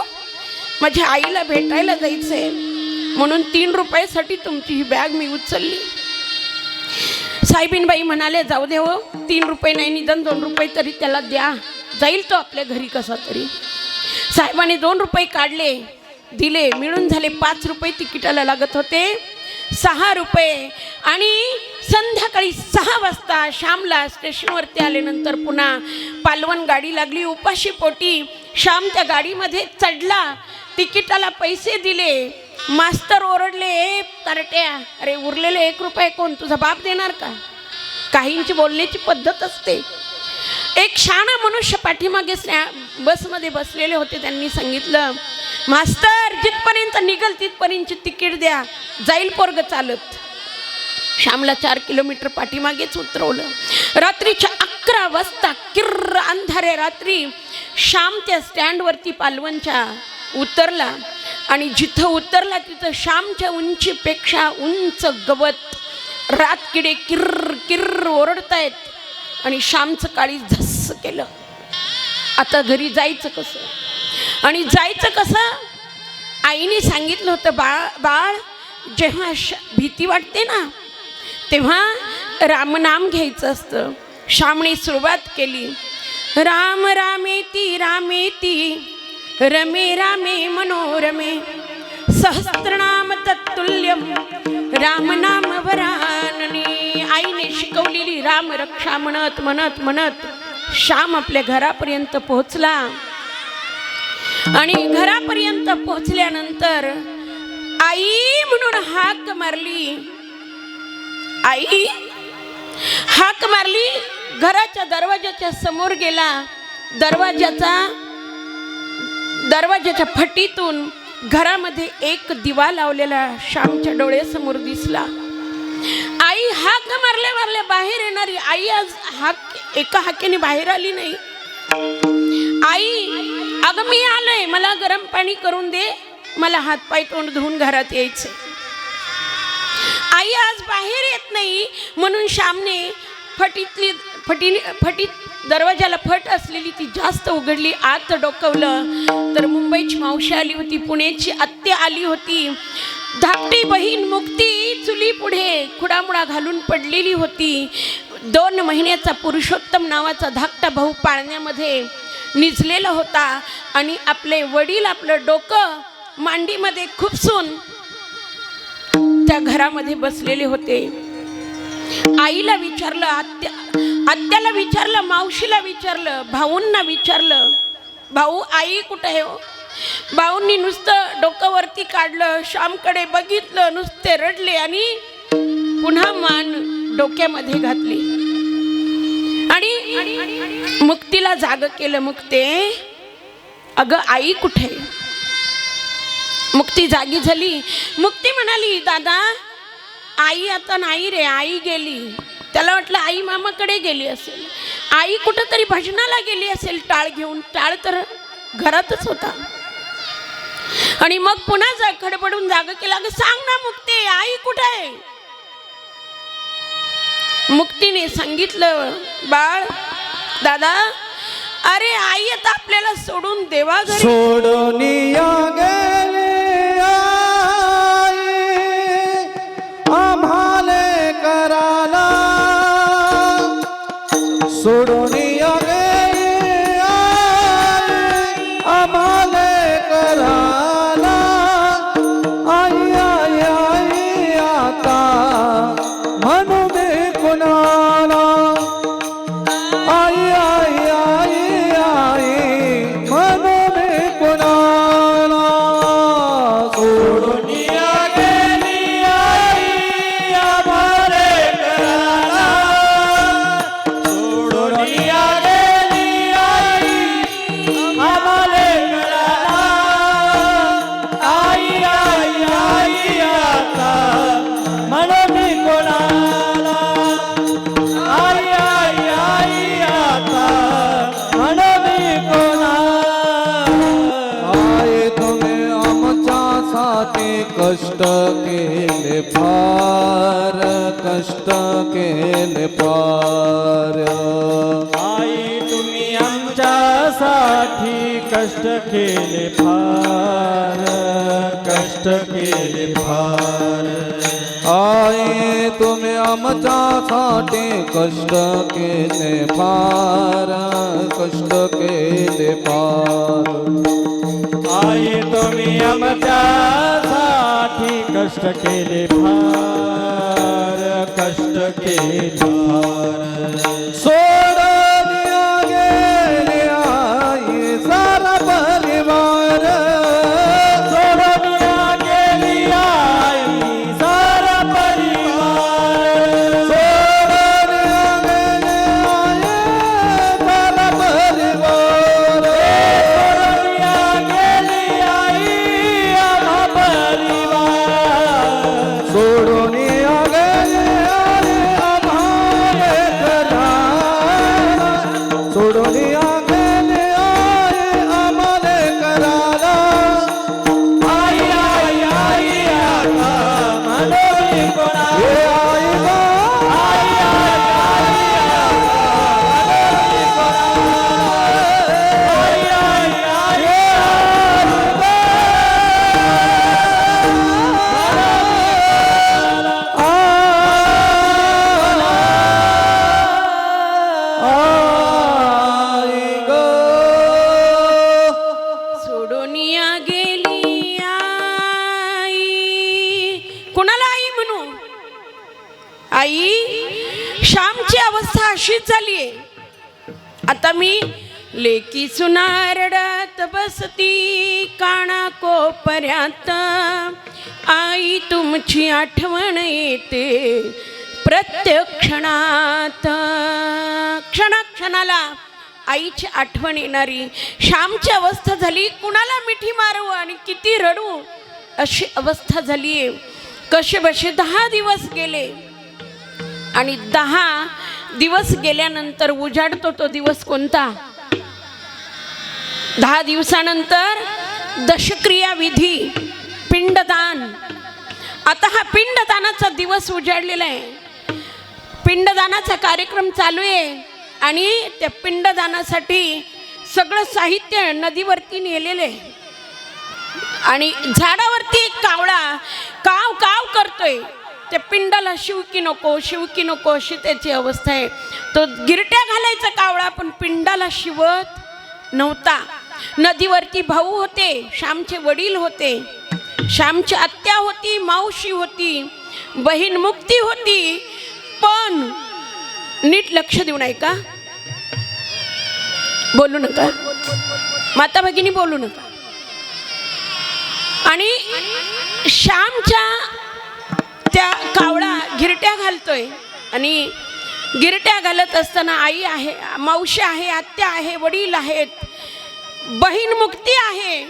माझ्या आईला भेटायला जायचंय, म्हणून 3 रुपयासाठी तुमची ही बॅग मी उचलली. साहेबीनबाई म्हणाले, जाऊ दे हो, 3 रुपये नाही, निदान 2 रुपये तरी त्याला द्या, जाईल तो आपल्या घरी कसा तरी. साहेबांनी 2 रुपये काढले, दिले. मिळून झाले 5 रुपये तिकिटाला लागत होते. 6 रुपये. आणि संध्याकाळी 6 वाजता श्यामला स्टेशनवरती आल्यानंतर पुन्हा पालवण गाडी लागली. उपाशी पोटी श्याम त्या गाडीमध्ये चढला. तिकिटाला पैसे दिले. मास्तर ओरडले, तरट्या, अरे उरलेले 1 रुपये कोण, तुझा बाप देणार का? काहींची बोलण्याची पद्धत असते. एक शहाणा मनुष्य पाठीमागे बसमध्ये बसलेले होते. त्यांनी सांगितलं, मास्तर जिथपर्यंत निघल तिथपर्यंत तिकीट द्या, जाईल पोरग चालत. श्यामला 4 किलोमीटर पाठीमागेच उतरवलं. रात्रीच्या 11 वाजता किर्र अंधाऱ्या रात्री श्याम त्या स्टँडवरती पालवणच्या उतरला आणि जिथं उतरला तिथं श्यामच्या उंचीपेक्षा उंच गवत, रातकिडे किर्र किर्र ओरडतायत आणि श्यामचं काळी झस्स केलं. आता घरी जायचं कसं आणि जायचं कसं? आईने सांगितलं होतं, बाळ जेव्हा भीती वाटते ना तेव्हा रामनाम घ्यायचं असतं. श्यामने सुरुवात केली, राम रामेती रामेती रमे रामे मनोरमे सहस्त्रनाम तत्तुल्यम रामनाम वराननी. आईने शिकवलेली राम रक्षा म्हणत म्हणत म्हणत श्याम आपल्या घरापर्यंत पोहोचला. आणि घरापर्यंत पोहोचल्यानंतर आई म्हणून हाक मारली. आई हाक मारली. घराच्या दरवाजाच्या समोर गेला. दरवाजाच्या फटीतून घरामध्ये एक दिवा लावलेला श्यामच्या डोळ्यासमोर दिसला. आई हाक मारल्या मारल्या बाहेर येणारी आई आज एका हाकेने बाहेर आली नाही. आई, अगं मी आलोय, मला गरम पाणी करून दे, मला हातपाय तोंड धुवून घरात यायचे. आई आज बाहेर येत नाही म्हणून श्यामने फटीत दरवाजाला फट असलेली ती जास्त उघडली. आत डोकवलं तर मुंबईची मावशी आली होती, पुण्याची आत्या आली होती. धाकटी बहीण मुक्ती चुली पुढे खुडामुडा घालून पडलेली होती. 2 महिन्याचा पुरुषोत्तम नावाचा धाकटा भाऊ पाळण्यामध्ये निजलेला होता आणि आपले वडील आपलं डोकं मांडीमध्ये खुपसून त्या घरामध्ये बसलेले होते. आईला विचारलं, आत्याला विचारलं, मावशीला विचारलं, भाऊंना विचारलं, भाऊ आई कुठे आहे हो? भाऊंनी नुसतं डोकं वरती काढलं, श्यामकडे बघितलं, नुसते रडले आणि पुन्हा मान डोक्यामध्ये घातली आणि मुक्तीला जाग केलं. मुक्ते, अगं आई कुठे? मुक्ती जागी झाली. मुक्ती म्हणाली, दादा आई आता नाही रे, आई गेली. त्याला वाटलं आई मामाकडे गेली असेल, आई कुठंतरी भजनाला गेली असेल टाळ घेऊन. टाळ तर घरातच होता. आणि मग पुन्हा खडबडून जाग केला, अगं सांग ना मुक्ती, आई कुठे आहे? मुक्तीने सांगितलं, बाळ दादा, अरे आई आता आपल्याला सोडून देवा घरी सोडून गेले आई आम्हाले कराला, सोडून गेले आई आम्हाले कराला. आई आई आई आता म्हणू दे कुणाला, आई आई आई आई म्हणू दे कुणाला. सोडून गेली आई आम्हाले कराला, सोडून गेली आई आम्हाले कराला. आई आई आई आता म्हणू दे कुणाला, आई आई आई आता म्हणून कोणा. आई तुम्ही आमच्यासाठी कष्ट केले फार, कष्ट केले फार. आई तुम्ही आमच्यासाठी कष्ट केले फार, कष्ट केले फार. आई तुम्ही आमच्यासाठी कष्ट केले फार, कष्ट केले फार. आई तुम्ही आमच्यासाठी कष्ट केले फार, कष्ट केले फार. सोडून गेले आई सारा परिवार, सोडून गेली आई सारा परिवार. सोडून गेले आई सारा परिवार. सोडून गेली आई आम्हा परिवार. सोडून गेले आई आम्हाले कराला, सोडून गेले आई आम्हाले कराला. आई आई आई आता म्हणून कोणा. हे आई गं, आई आई आई आई आई आई गं. सोडून गेली आई. कुणाला आई म्हणू? आई, श्यामची अवस्था अशीच झालीये. आता मी लेकी सुनारडात बसती काना कोपऱ्यात, आई तुमची आठवण येते प्रत्येक क्षणात. क्षणाक्षणाला आईची आठवण येणारी श्यामची अवस्था झाली. कुणाला मिठी मारू आणि किती रडू अशी अवस्था झाली आहे. कसे बसे 10 दिवस गेले आणि 10 दिवस गेल्यानंतर उजाडतो तो दिवस कोणता? 10 दिवसानंतर दशक्रिया विधी, पिंडदान. आता हा पिंडदानाचा दिवस उजाडलेला आहे. पिंडदानाचा कार्यक्रम चालू आहे आणि त्या पिंडदानासाठी सगळं साहित्य नदीवरती नेलेले आणि झाडावरती एक कावळा काव काव करतोय. त्या पिंडाला शिव की नको अशी त्याची अवस्था आहे. तो गिरट्या घालायचा कावळा पण पिंडाला शिवत नव्हता. नदीवरती भाऊ होते, श्यामचे वडील होते, श्यामची आत्या होती, मावशी होती, बहीण मुक्ती होती. पण नीट लक्ष देऊन ऐका, बोलू नका, माता भगिनी बोलू नका. आणि श्यामच्या त्या कावळा गिरट्या घालतोय आणि गिरट्या घालत असताना आई आहे, मावशी आहे, आत्या आहे, वडील आहेत, बहीण मुक्ती आहे.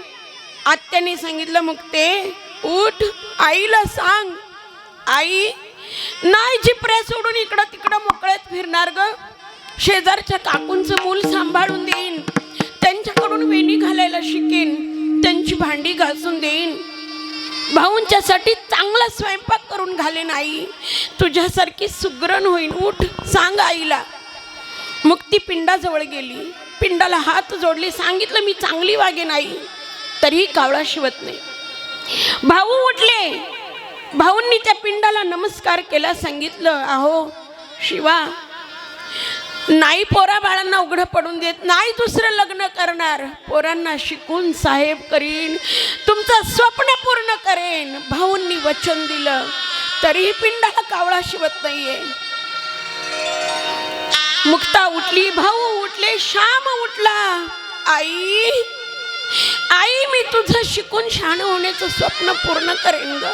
आत्याने सांगितलं, मुक्ते उठ, आईला सांग. आई नाही जिपऱ्या सोडून इकडं तिकडं मोकळ्यात फिरणार ग. शेजारच्या काकूंचं मूल सांभाळून देईन, त्यांच्याकडून वेणी घालायला शिकेन, त्यांची भांडी घासून देईन, भाऊंच्यासाठी चांगला स्वयंपाक करून घालेन. आई तुझ्यासारखी सुगरण होईन, उठ सांग आईला. मुक्ती पिंडाजवळ गेली, पिंडाला हात जोडले, सांगितलं मी चांगली वागेन आई. तरीही कावळा शिवत नाही. भाऊ उठले, भाऊंनी त्या पिंडाला नमस्कार केला, सांगितलं अहो शिवा, नाही पोरा बाळांना उघडं पडून देत, नाही दुसरं लग्न करणार, पोरांना शिकून साहेब करीन, तुमचं स्वप्न पूर्ण करेन. भाऊंनी वचन दिलं, तरीही पिंडाला कावळा शिवत नाहीये. मुक्ता उठली, भाऊ उठले, श्याम उठला. आई आई मी तुझं शिकून शहाणं होण्याचं स्वप्न पूर्ण करेन ग,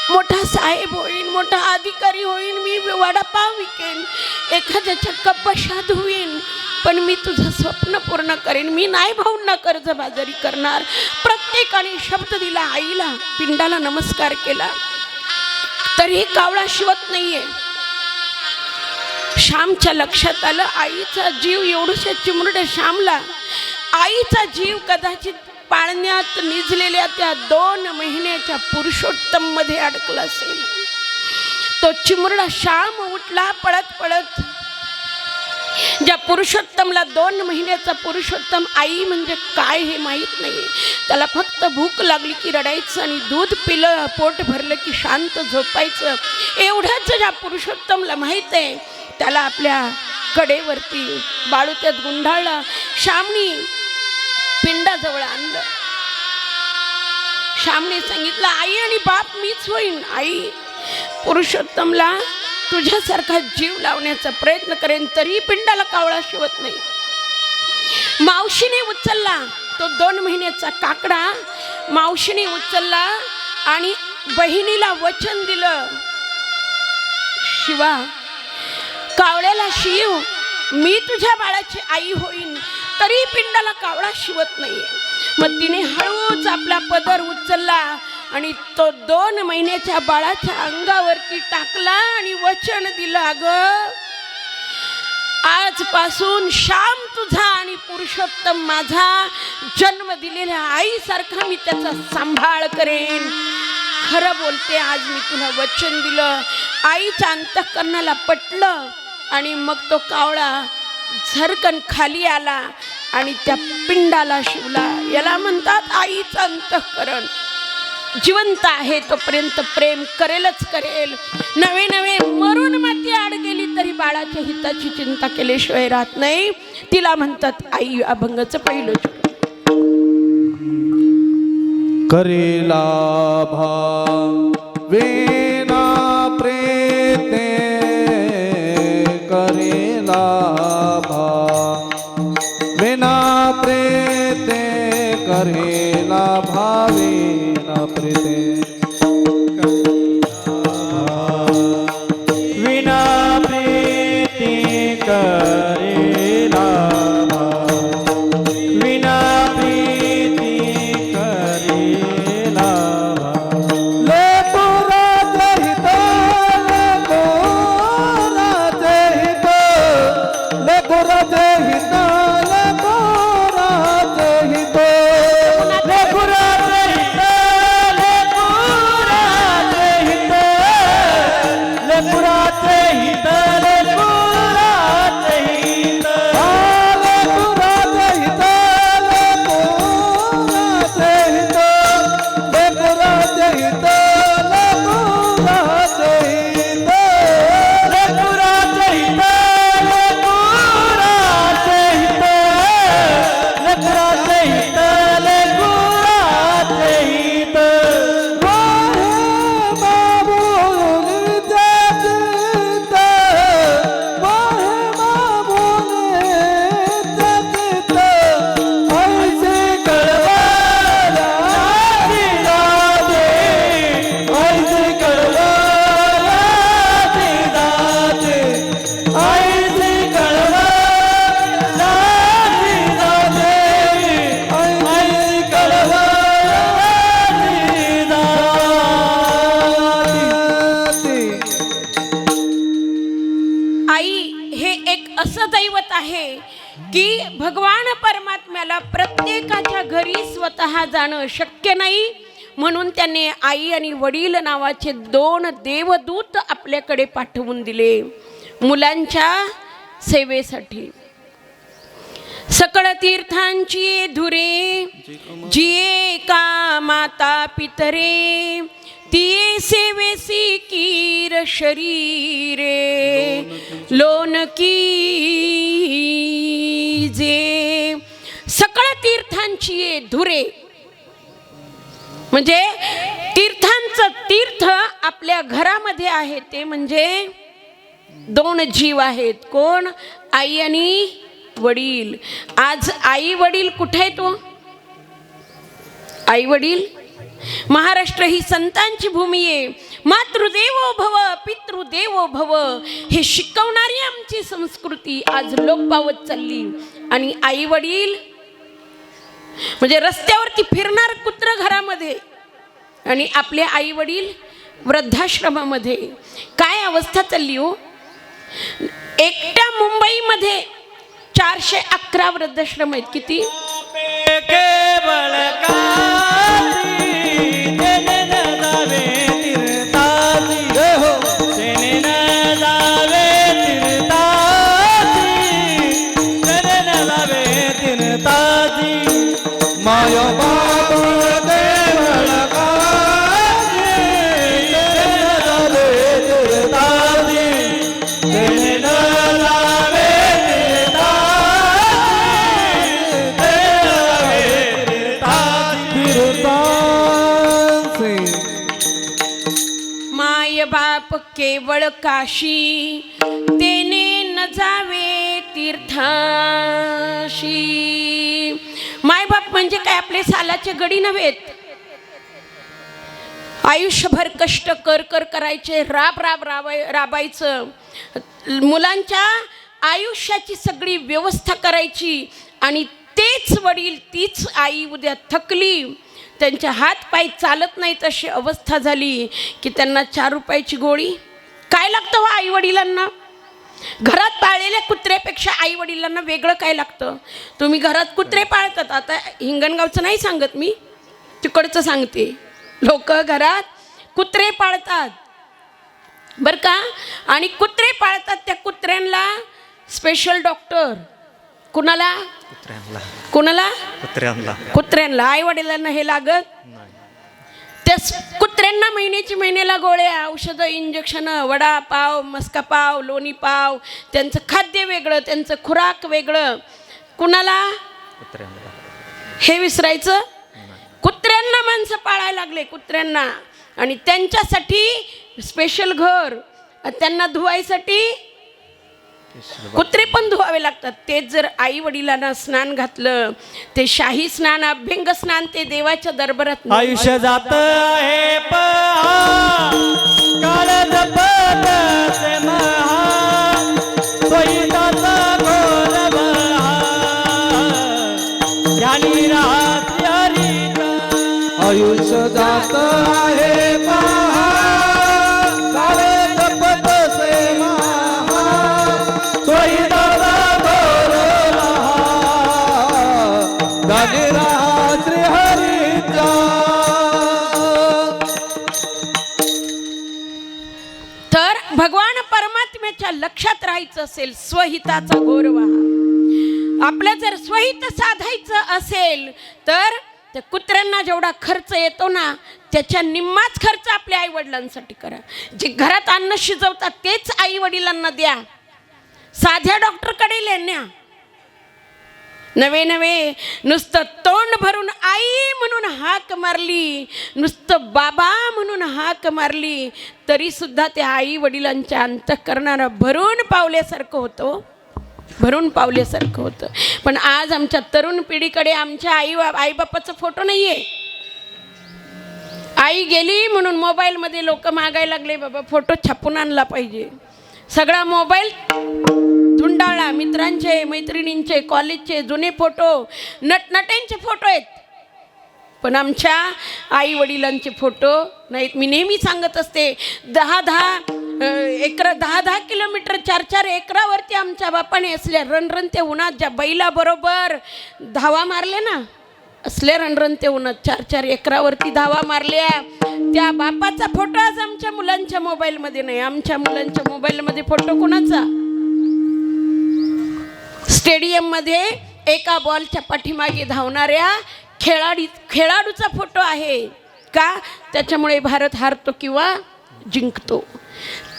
मोठा साहेब होईन, मोठा अधिकारी होईन, मी वडापाव विकेन, एखाद्याच्या कपशा धुवीन, पण मी तुझं स्वप्न पूर्ण करेन. मी नाही भाऊंना कर्जबाजारी करणार. प्रत्येकाने शब्द दिला आईला, पिंडाला नमस्कार केला, तरीही कावळा शिवत नाहीये. श्यामच्या लक्षात आलं, आईचा जीव एवढ्याशा चिमुरड्या श्यामला, आईचा जीव कदाचित पाळण्यात निजलेल्या त्या 2 महिन्याच्या पुरुषोत्तम मध्ये अडकला असेल. तो चिमुरडा श्याम उठला पळत पळत. ज्या पुरुषोत्तमला 2 महिन्याचा पुरुषोत्तम आई म्हणजे काय हे माहीत नाही, त्याला फक्त भूक लागली की रडायचं आणि दूध पिलं, पोट भरलं की शांत झोपायचं, एवढंच ज्या पुरुषोत्तमला माहीत आहे. त्याला आपल्या कडेवरती बाळूत्यात गुंडाळलं, श्यामनी पिंडाजवळ आणलं. श्यामने सांगितलं, आई आणि बाप मीच होईन. आई पुरुषोत्तमला तुझ्यासारखा जीव लावण्याचा प्रयत्न करेन, तरी पिंडाला कावळा शिवत नाही. मावशीने उचलला तो 2 महिन्याचा काकडा, मावशीने उचलला आणि बहिणीला वचन दिलं, शिवा कावळ्याला शिव, मी तुझ्या बाळाची आई होईन, तरी पिंडाला कावळा शिवत नाहीये. मग तिने हळूच आपला पदर उचलला आणि तो 2 महिन्याच्या बाळाच्या अंगावरती टाकला आणि वचन दिलं, अगं आजपासून श्याम तुझा आणि पुरुषोत्तम माझा, जन्म दिलेल्या आईसारखा मी त्याचा सांभाळ करेन. खरं बोलते, आज मी तुला वचन दिलं. आईच्या अंतःकरणाला पटलं आणि मग तो कावळा झरकन खाली आला आणि त्या पिंडाला शिवला. याला म्हणतात आईचं अंतःकरण. जिवंत आहे तोपर्यंत प्रेम करेलच करेल. नवे नवे मरून माती आड गेली तरी बाळाच्या हिताची चिंता केल्याशिवाय राहत नाही. तिला म्हणतात आई. अभंगाचं पहिलं करेला भावेना प्रेते, करेला भावेना प्रेते, करेला भावेना प्रेते. विना प्रीति करेला भाव, विना प्रीति करेला भाव. लेकुराचे हित, लेकुराचे हित, लेकुराचे हित, लेकुराचे हित, लेकुराचे हित, लेकुराचे लेकराचे हित लेकराचे हित की भगवान परमात्म्याला प्रत्येकाच्या घरी स्वतः जाणं शक्य नाही, म्हणून त्याने आई आणि वडील नावाचे 2 देवदूत आपल्याकडे पाठवून दिले मुलांच्या सेवेसाठी. सकळ तीर्थांची धुरे जिये का माता पितरे, तिये सेवेसी कीर शरीरे लोणकी जे. सकळ तीर्थांची धुरे म्हणजे तीर्थांचं तीर्थ आपल्या घरामध्ये आहे, ते म्हणजे 2 जीव आहेत. कोण? आई आणि वडील. आज आई वडील कुठे आहेत? आई वडील. महाराष्ट्र ही संतांची भूमी आहे. मातृदेवो भव पितृदेवो भव हे शिकवणारी आमची संस्कृती आज लोप पावत चालली. आणि आई वडील म्हणजे रस्त्यावरती फिरणार कुत्र घरामध्ये आणि आपले आई वडील वृद्धाश्रमामध्ये. काय अवस्था चालली हो. एकट्या मुंबईमध्ये 411 वृद्धाश्रम आहेत. किती? केवळ काळजी तेने न जावे तीर्थाची, तेने न जावे तीर्थाची, तेने न जावे तीर्थाची. माय बाप केवळ काळजी तेने न जावे तीर्थाची, तेने न जावे माय बाप केवळ काशी तेने न जावे तीर्थाशी. मायबाप म्हणजे काय? आपले सालाचे गडी नव्हेत. आयुष्यभर कष्ट करायचे, राबायचं, मुलांच्या आयुष्याची सगळी व्यवस्था करायची. आणि तेच वडील तीच आई उद्या थकली, त्यांचे हात पाय चालत नाही तशी अवस्था झाली की त्यांना 4 रुपयाची गोळी. काय लागतं हो आई वडिलांना? घरात पाळलेल्या कुत्र्यापेक्षा आई वडिलांना वेगळं काय लागतं? तुम्ही घरात कुत्रे पाळतात, आता हिंगणगावचं नाही सांगत मी, तिकडचं सांगते. लोक घरात कुत्रे पाळतात बरं का, आणि कुत्रे पाळतात. त्या कुत्र्यांना स्पेशल डॉक्टर. कुणाला? कुणाला? कुत्र्यांना. आई वडिलांना हे लागत. त्या कुत्र्यांना महिन्याला गोळ्या, औषधं, इंजेक्शन, वडापाव, मस्का पाव, लोणी पाव, त्यांचं खाद्य वेगळं, त्यांचं खुराक वेगळं. कुणाला? हे विसरायचं. कुत्र्यांना माणसं पाळायला लागले, कुत्र्यांना. आणि त्यांच्यासाठी स्पेशल घर, त्यांना धुवायसाठी कुत्रे पण धुवावे लागतात. तेच जर आई वडिलांना स्नान घातलं, ते शाही स्नान, अभ्यंग स्नान, ते देवाच्या दरबारात. आयुष्य जात आहे पहा काळ जपत से महा, सोयीचा घोर बहा, ध्यानी राहत हरीचा. आयुष्य जात आहे पहा काळ जपत से महा, सोयीचा घोर बहा, ध्यानी राहत श्री हरीचा. तर भगवान परमात्म्याच्या लक्षात राहायचं असेल, स्वहिताचा गौरव. आपलं जर स्वहित साधायचं असेल तर त्या कुत्र्यांना जेवढा खर्च येतो ना, त्याच्या निम्माच खर्च आपल्या आई वडिलांसाठी करा. जे घरात अन्न शिजवतात तेच आई वडिलांना द्या. साध्या डॉक्टरकडे न्या. नवे नवे नुसतं तोंड भरून आई म्हणून हाक मारली, नुसतं बाबा म्हणून हाक मारली, तरीसुद्धा त्या आई वडिलांच्या अंतःकरणाला भरून पावल्यासारखं होतं, भरून पावल्यासारखं होतं. पण आज आमच्या तरुण पिढीकडे आमच्या आईबापाचा फोटो नाही आहे. आई गेली म्हणून मोबाईलमध्ये लोक मागायला लागले, बाबा फोटो छापून आणला पाहिजे. सगळा मोबाईल धुंडाळला. मित्रांचे, मैत्रिणींचे, कॉलेजचे जुने फोटो, नटनट्यांचे फोटो आहेत, पण आमच्या आई वडिलांचे फोटो नाहीत. मी नेहमी सांगत असते, 10 किलोमीटर 4 एकरावरती आमच्या बापाने असल्या रणरणते उन्हात ज्या बैलाबरोबर धावा मारले ना, असले रणरणते उन्हात 4 एकरावरती धावा मारल्या, त्या बापाचा फोटो आज आमच्या मुलांच्या मोबाईलमध्ये नाही. आमच्या मुलांच्या मोबाईलमध्ये फोटो कोणाचा? स्टेडियममध्ये एका बॉलच्या पाठीमागे धावणाऱ्या खेळाडूचा फोटो आहे. का? त्याच्यामुळे भारत हारतो किंवा जिंकतो.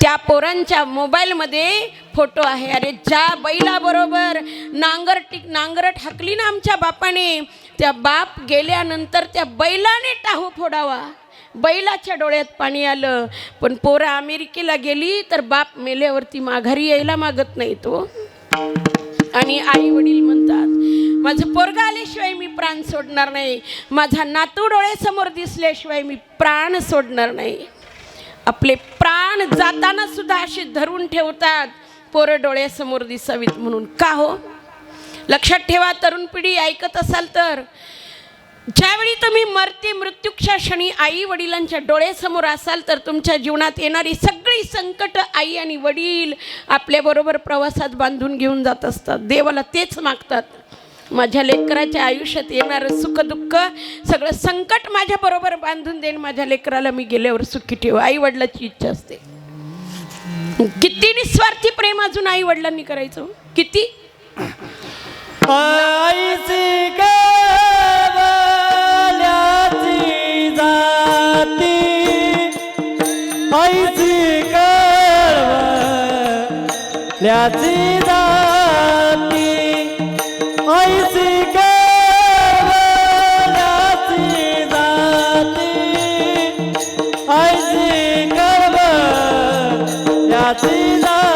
त्या पोरांच्या मोबाईलमध्ये फोटो आहे. अरे ज्या बैलाबरोबर नांगरट हाकली ना आमच्या बापाने, त्या बाप गेल्यानंतर त्या बैलाने टाहू फोडावा, बैलाच्या डोळ्यात पाणी आलं. पण पोरं अमेरिकेला गेली तर बाप मेल्यावरती माघारी यायला मागत नाही तो. आणि आई वडील म्हणतात, माझं पोरगा आल्याशिवाय मी प्राण सोडणार नाही, माझा नातू डोळ्यासमोर दिसल्याशिवाय मी प्राण सोडणार नाही. आपले प्राण जाताना सुद्धा असे धरून ठेवतात, पोरं डोळ्यासमोर दिसावीत म्हणून. का हो? लक्षात ठेवा तरुण पिढी, ऐकत असाल तर, ज्यावेळी तुम्ही मृत्यूच्या क्षणी आई वडिलांच्या डोळ्यासमोर असाल तर तुमच्या जीवनात येणारी सगळी संकट आई आणि वडील आपल्याबरोबर प्रवासात बांधून घेऊन जात असतात. देवाला तेच मागतात, माझ्या लेकराच्या आयुष्यात येणारं सुखदुःख सगळं संकट माझ्याबरोबर बांधून देईन, माझ्या लेकराला मी गेल्यावर सुखी ठेव. आई वडिलाची इच्छा असते. किती निस्वार्थी प्रेम अजून आई वडिलांनी करायचं, किती. आईची कळवल्याची जाती, आईची कळवल्याची जाती, आईची कळवल्याची जाती, आईची कळवल्याची जाती.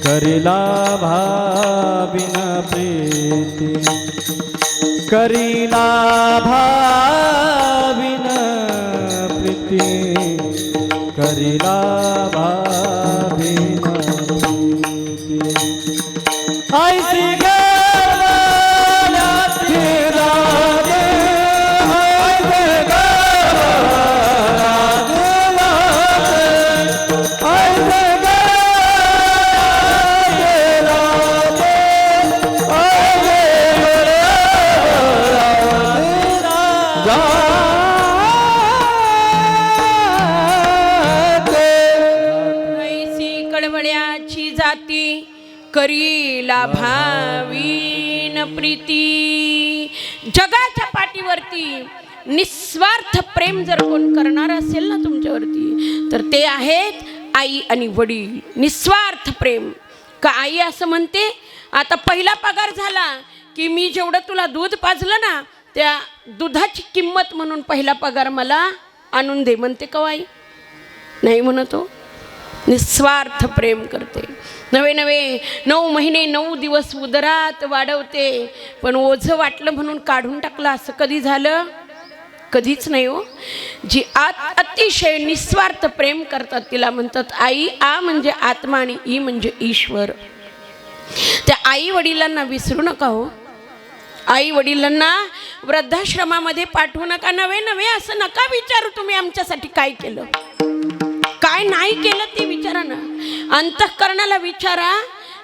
करिला भाविन प्रीति, करिला भाविन प्रीति, करिला भाविन प्रीति. ऐसी गळवल्याची जाती, ऐसी कळवळ्याची जाती, करीला भावीन प्रीती. जगाच्या पाठीवरती निस्वार्थ प्रेम जर कोण करणार असेल ना तुमच्यावरती, तर ते आहेत आई आणि वडील. निस्वार्थ प्रेम. का आई असं म्हणते, आता पहिला पगार झाला की मी जेवढं तुला दूध पाजलं ना, त्या दुधाची किंमत म्हणून पहिला पगार मला आणून दे म्हणते का आई? नाही म्हणतो. निस्वार्थ प्रेम करते. नवे 9 महिने 9 दिवस उदरात वाढवते, पण ओझं वाटलं म्हणून काढून टाकलं असं कधी झालं? कधीच नाही हो. जी अतिशय निस्वार्थ प्रेम करतात तिला म्हणतात आई. आ म्हणजे आत्मा आणि ई म्हणजे ईश्वर. त्या आई वडिलांना विसरू नका हो. आई वडिलांना वृद्धाश्रमामध्ये पाठवू नका. नवे असं नका विचारू तुम्ही आमच्यासाठी काय केलं, काय नाही केलं ते विचारा ना. अंतःकरणाला विचारा,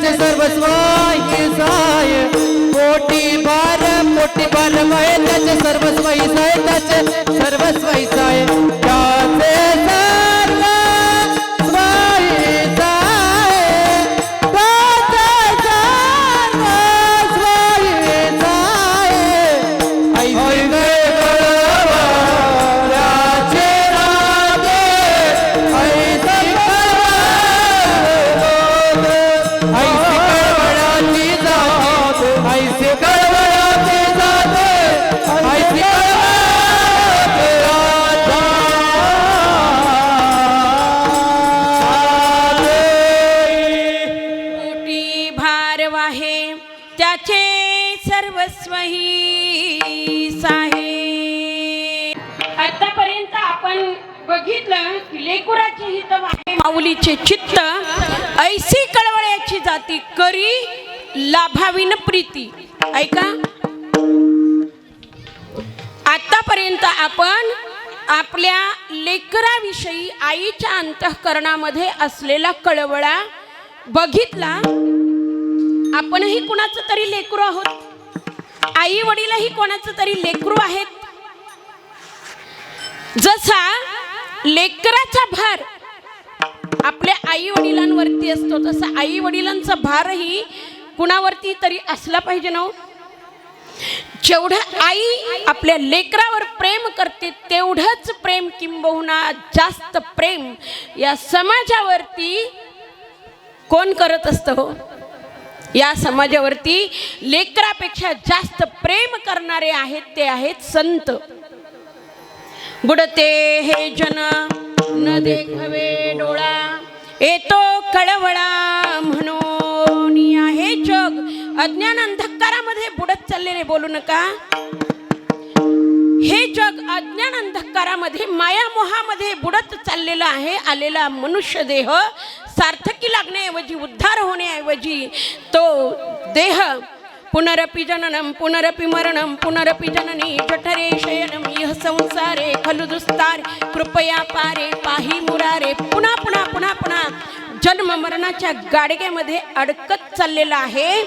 त्याचे सर्वस्व हिसाय पोटी भार वाहे त्याचे सर्वस्व हिसाय त्याचे सर्वस्व हिसाय त्याचे सर्वस्व हिसाय त्याचे सर्वस्व हिसाय ऐसे कळवळ्याचे नाते ऐसे कळवळ्याची जाते ऐसे कळवळ्याची जाते ऐसे पोटी भार वाहे त्याचे सर्वस्व ही साहे. आतापर्यंत आपण बघितलं की लेकुराचे हित वाहे माऊलीचे चित्त ऐसी कळवळ्याची जाती करी लाभाविन प्रीती. ऐका, आतापर्यंत आपण आपल्या लेकराविषयी आईच्या अंतःकरणामध्ये असलेला कळवळा बघितला. आपणही कुणाचं तरी लेकरू आहोत, आई वडीलही कोणाचं तरी लेकरू आहेत. जसा लेकराचा भार आपल्या आई वडिलांवरती असतो तसा आई वडिलांचा भारही कुणावरती तरी असला पाहिजे ना. जेवढं आई आपल्या लेकरावर प्रेम करते तेवढंच प्रेम किंबहुना जास्त प्रेम या समाजावरती कोण करत असतं हो. या समाजावरती लेकरापेक्षा जास्त प्रेम करणारे आहेत ते आहेत संत. बुडते हे जन न देखवे डोळा येतो कळवळा म्हणून आहे जग अज्ञान अंधकारामध्ये बुडत चाललेले. बोलू नका. हे जग अज्ञान अंधकारामध्ये माया मोहामध्ये बुडत चाललेला आहे. आलेला मनुष्य देह सार्थकी लागण्याऐवजी उद्धार होण्याऐवजी तो देह पुनरपि जननम पुनरपि मरणम पुनरपि जननी जठरे शयनम इह संसारे खलु दुस्तार कृपया पारे पाही मुरारे. पुन्हा पुन्हा पुन्हा पुन्हा जन्म मरणाच्या गाडग्यामध्ये अडकत चाललेला आहे.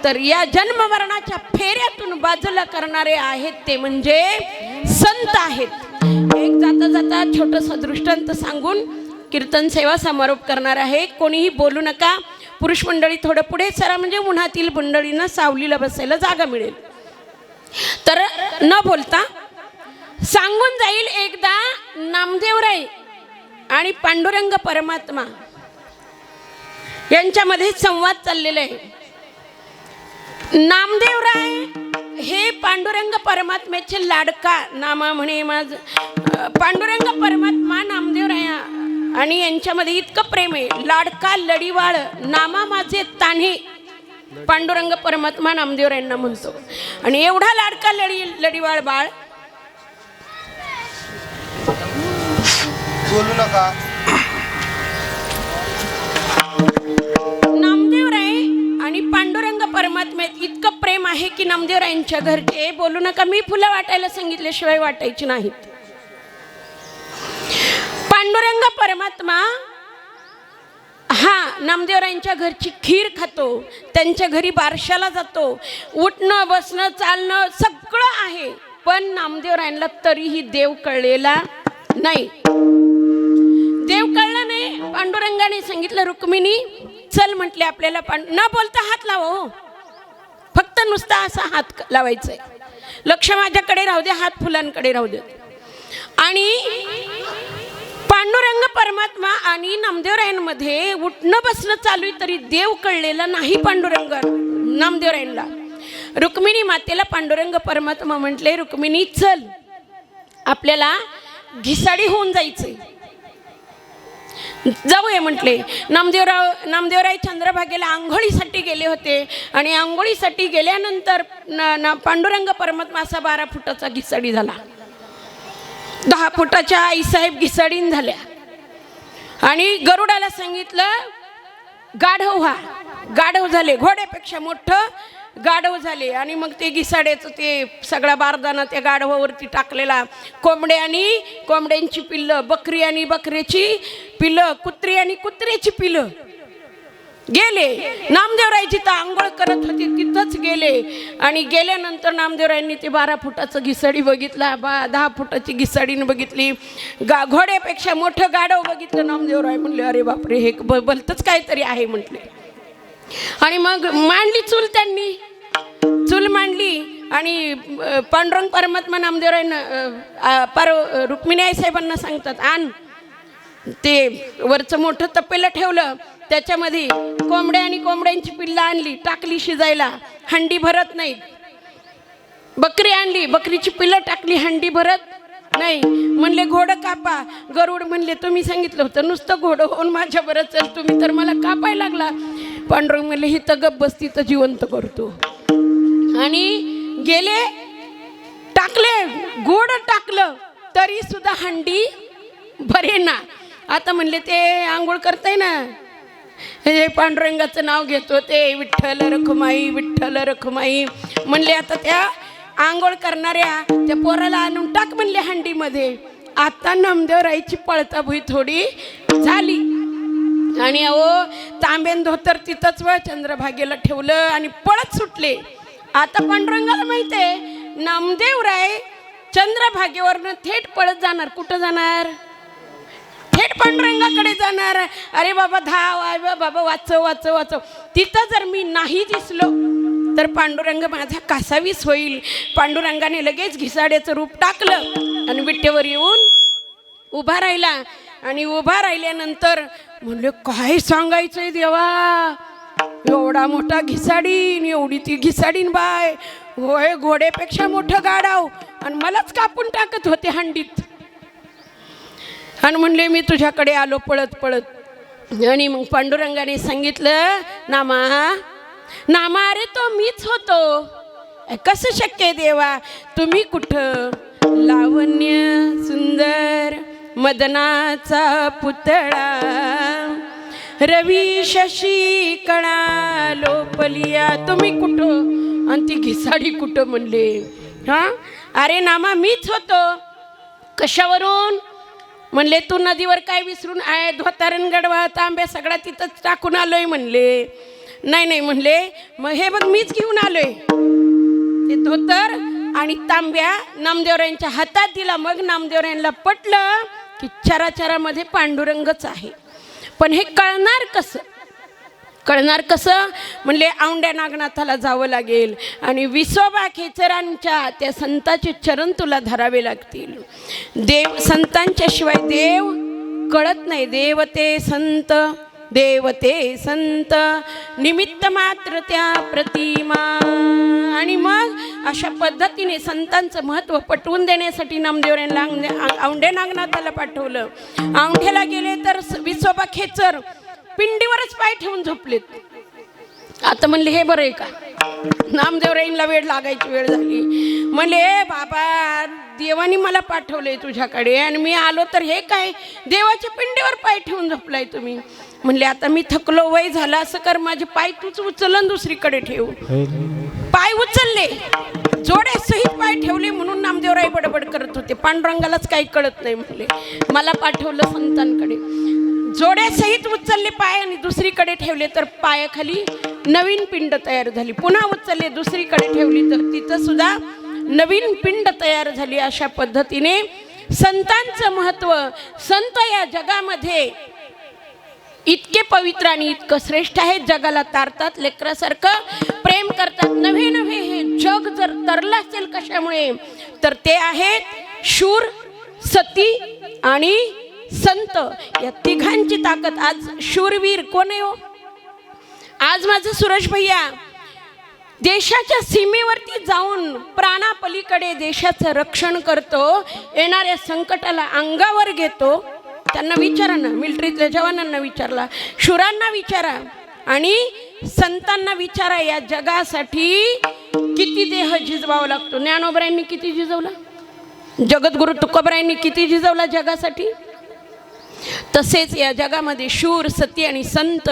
तर या जन्म मरणाच्या फेऱ्यातून बाजूला करणारे आहेत ते म्हणजे संत आहेत. एक जाता जाता छोटंसं दृष्टांत सांगून कीर्तन सेवा समारोप करणार आहे. कोणीही बोलू नका. पुरुष मंडळी थोडं पुढे सरा म्हणजे उन्हातील मंडळींना सावलीला बसायला जागा मिळेल. तर न बोलता सांगून जाईल. एकदा नामदेवराय आणि पांडुरंग परमात्मा यांच्यामध्ये संवाद चाललेला आहे. नामदेवराय हे पांडुरंग परमात्म्याचे लाडका नामा म्हणे माझ पांडुरंग परमात्मा नामदेवराया आणि यांच्यामध्ये इतकं प्रेम आहे. लाडका लढीवाळ नामा माझे तान्हे पांडुरंग परमात्मा नामदेवरायांना म्हणतो. आणि एवढा लाडका लढीवाळ बाळ बोलू नका. नामदेवराय आणि पांडुरंग परमात्म्यात इतकं प्रेम आहे की नामदेवरायांच्या घरचे बोलू नका मी फुलं वाटायला सांगितल्याशिवाय वाटायची नाहीत. पांडुरंग परमात्मा हा नामदेवरायांच्या घरची खीर खातो. त्यांच्या घरी बारशाला जातो. उठणं बसणं चालणं सगळं आहे. पण नामदेवरायांना तरीही देव कळलेला नाही. देव कळला नाही. पांडुरंगाने सांगितलं रुक्मिणी चल म्हटले आपल्याला. न बोलता हात लावा हो. फक्त नुसता असा हात लावायचा. लक्ष माझ्याकडे राहू दे. हात फुलांकडे राहू दे. आणि पांडुरंग परमात्मा आणि नामदेवरायांमध्ये उठणं बसणं चालू आहे तरी देव कळलेला नाही पांडुरंग नामदेवरायांना. रुक्मिणी मातेला पांडुरंग परमात्मा म्हटले रुक्मिणी चल आपल्याला घिसाडी होऊन जायचंय. जाऊया म्हटले. नामदेवराय चंद्रभागेला आंघोळीसाठी गेले होते आणि आंघोळीसाठी गेल्यानंतर पांडुरंग परमात्मा असा 12 फुटाचा घिसाडी झाला. 10 फुटाच्या आईसाहेब घिसाडीन झाल्या. आणि गरुडाला सांगितलं गाढव व्हा. गाढव झाले. घोड्यापेक्षा मोठं गाढव झाले. आणि मग ते घिसाड्याचं ते सगळा बारदाना त्या गाढवावरती टाकलेला. कोंबड्या आणि कोंबड्यांची पिल्लं, बकरी आणि बकऱ्याची पिल्लं, कुत्री आणि कुत्र्याची पिल्लं गेले. नामदेवराय जिथं आंघोळ करत होते तिथंच गेले आणि गेल्यानंतर नामदेवरायांनी ते 12 फुटाचं घिसाडी बघितला, 10 फुटाची घिसाडीनं बघितली, घोड्यापेक्षा मोठं गाढव बघितलं. नामदेवराय म्हणले अरे बापरे, हे भलतंच काहीतरी आहे म्हटले. आणि मग मांडली चूल, त्यांनी चूल मांडली आणि पांडुरंग परमात्मा नामदेवरायनं रुक्मिणी आई साहेबांना सांगतात, आण ते वरचं मोठं तपेलं ठेवलं, त्याच्यामध्ये कोंबड्या आणि कोंबड्यांची पिल्लं आणली, टाकली शिजायला, हंडी भरत नाही. बकरी आणली, बकरीची पिल्लं टाकली, हंडी भरत नाही. म्हणले घोडं कापा. गरुड म्हणले तुम्ही सांगितलं होतं नुसतं घोडं होऊन माझ्या बरं चल, तुम्ही तर मला कापायला लागला. पांडुरंग म्हणले ही तर गप्प बसती तर जिवंत करतो. आणि गेले, टाकले, घोडं टाकलं तरी सुद्धा हंडी भरे ना. आता म्हणले ते आंघोळ करताय ना, हे पांडुरंगाचं नाव घेतो ते विठ्ठल रखुमाई, विठ्ठल रखुमाई. म्हणले आता त्या आंघोळ करणाऱ्या त्या पोराला आणून टाक म्हणले हंडीमध्ये. आता नामदेवराईची पळताभुई थोडी झाली आणि अहो तांब्यान धोतर तिथंच व चंद्रभागेला ठेवलं आणि पळत सुटले. आता पांडुरंगाला माहित आहे नामदेवराय चंद्रभागेवरनं थेट पळत जाणार. कुठं जाणार? थेट पांडुरंगाकडे जाणार. अरे बाबा धाव, आहे बाबा वाचव वाचव वाचव. तिथं जर मी नाही दिसलो तर पांडुरंग माझा कासावीस होईल. पांडुरंगाने लगेच घिसाड्याचं रूप टाकलं आणि विट्टेवर येऊन उभा राहिला. आणि उभा राहिल्यानंतर म्हणले काय सांगायचंय देवा, एवढा मोठा घिसाडीन, एवढी ती घिसाडीन बाय, होय घोड्यापेक्षा मोठं गाडाव आणि मलाच कापून टाकत होते हंडीत. आणि म्हणले मी तुझ्याकडे आलो पळत पळत. आणि मग पांडुरंगाने सांगितलं नामा, नामा अरे तो मीच होतो. कसं शक्य आहे देवा, तुम्ही कुठं? लावण्य सुंदर मदनाचा पुतळा, रवी शशी कणा लोपलिया, तुम्ही कुठं आणि ती घिसाडी कुठं म्हणले. हां अरे नामा मीच होतो. कशावरून? म्हणले तू नदीवर काय विसरून आहे, धोतारण गडवा तांब्या सगळा तिथंच टाकून आलोय म्हणले. नाही नाही म्हणले मग हे बघ मीच घेऊन आलोय. ते धोतर आणि तांब्या नामदेवरायांच्या हातात दिला. मग नामदेवरायांना पटलं की चराचरामध्ये पांडुरंगच आहे. पण हे कळणार कसं? कळणार कसं? म्हणले औंड्या नागनाथाला जावं लागेल आणि विसोबा खेचरांच्या त्या संताचे चरण तुला धरावे लागतील. देव संतांच्या शिवाय देव कळत नाही. देवते संत, देवते संत, निमित्त मात्र त्या प्रतिमा. आणि मग अशा पद्धतीने संतांचं महत्त्व पटवून देण्यासाठी नामदेवरायांना औंढ्या नागनाथाला पाठवलं. औंढ्याला गेले तर विसोबा खेचर पिंडीवरच पाय ठेवून झोपलेत. आता म्हणले हे बरं आहे का? नामदेवरायांना वेळ लागायची वेळ झाली. म्हणले बाबा देवानी मला पाठवलंय तुझ्याकडे आणि मी आलो तर हे काय देवाच्या पिंडीवर पाय ठेवून झोपलाय तुम्ही. म्हणले आता मी थकलो, वय झालं, असं कर माझे पाय तूच उचलन दुसरीकडे ठेव. पाय उचलले, जोड्यासहित पाय ठेवले. म्हणून नामदेवराय बडबड करत होते, पांडुरंगालाच काही कळत नाही. म्हणले मला पाठवलं संतांकडे, जोड्यासहित उचलले पाय आणि दुसरीकडे ठेवले तर पायाखाली नवीन पिंड तयार झाली. पुन्हा उचलले, दुसरीकडे ठेवली तर तिथं सुद्धा नवीन पिंड तयार झाली. अशा पद्धतीने संतांचं महत्त्व, संत या जगामध्ये इतके पवित्र आणि इतकं श्रेष्ठ आहे, जगाला तारतात, लेकरासारखं प्रेम करतात. नव्हे नव्हे हे जग जर तरलं असेल कशामुळे तर ते आहेत शूर, सती आणि संत. या तिघांची ताकद. आज शूरवीर कोण आहे हो? आज माझं सुरेश भैया देशाच्या सीमेवरती जाऊन प्राणापलीकडे देशाचं रक्षण करतो, येणाऱ्या संकटाला अंगावर घेतो. त्यांना विचारा ना, मिलिटरीतल्या जवानांना विचारला, शूरांना विचारा आणि संतांना विचारा, या जगासाठी किती देह झिजवावा लागतो. ज्ञानोबरायांनी किती झिजवला? जगद्गुरु तुकोबरायांनी किती झिजवला जगासाठी? तसेच या जगामध्ये शूर, सती आणि संत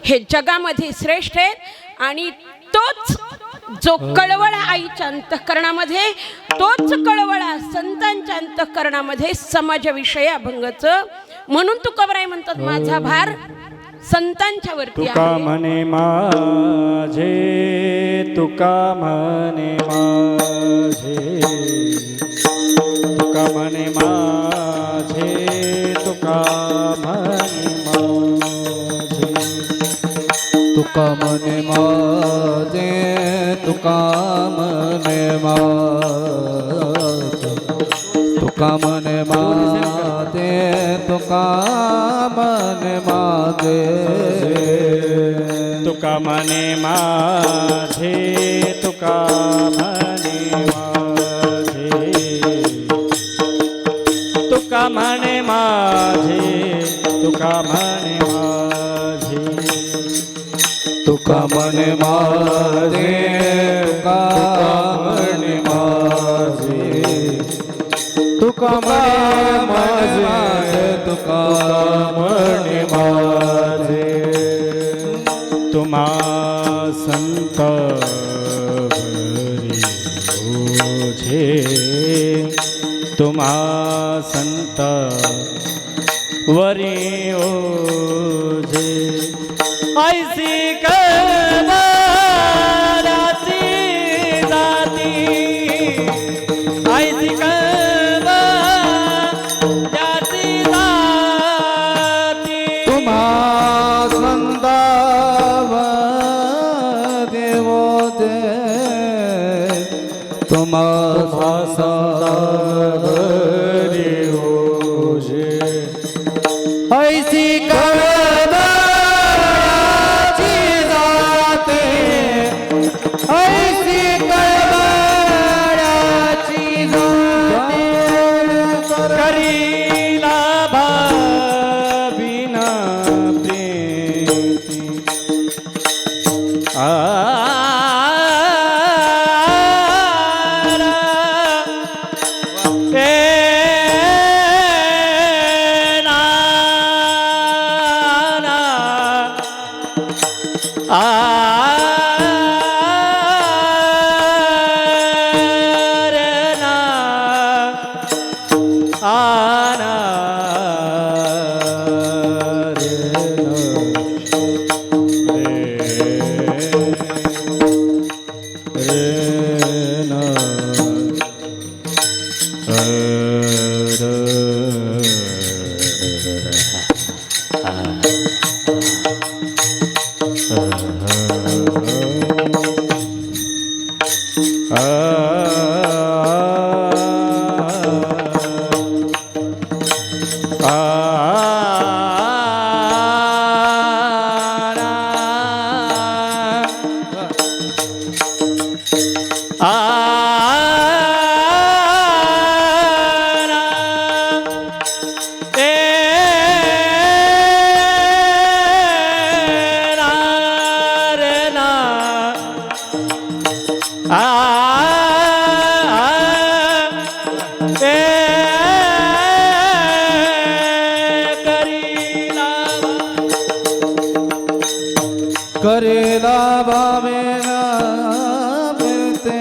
हे जगामध्ये श्रेष्ठ आहेत. आणि तोच जो कळवळा आईच्या अंतःकरणामध्ये, तोच कळवळा संतांच्या अंतःकरणामध्ये समाजाविषयी अभंगाचं. म्हणून तुकोबराय म्हणतात माझा भार संतांच्या वरती तुका आहे. म्हणे माझे, तुका म्हणे माझे, तुका म्हणे माझे, तुका म्हणे माझे, तुका मने माझे, तुका मने माझे, तुका मने माझे, तुका मने माझे, तुका म्हणे माझे, तुका म्हणे माझे, तुका म्हणे माझे, तुका म्हणे माझे, तुका मने माझे, तुका मने माझे, तुका मने माझे, तुका मने माझे, तुम्हा संत हरी ओझे, तुम्हा संत वरी ओझे, ऐसी कळवळाची जाती, ऐसी कळवळाची जाती, तुम्हा संताव देवो दे, तुम्हा हरी ओझे, ऐसी कळवळाची जाते, ऐसी कळवळाची जाते, करीला भाविना प्रीती, करेला भावे ना मिलते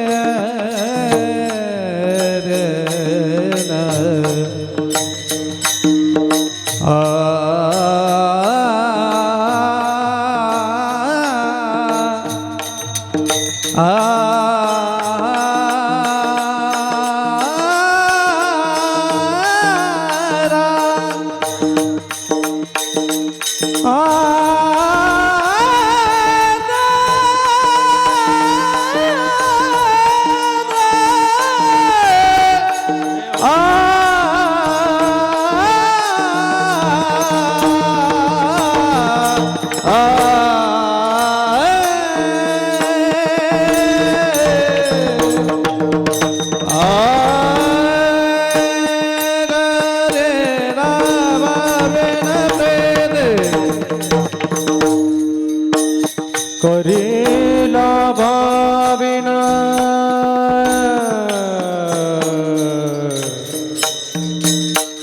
रे ना, करीला भाविना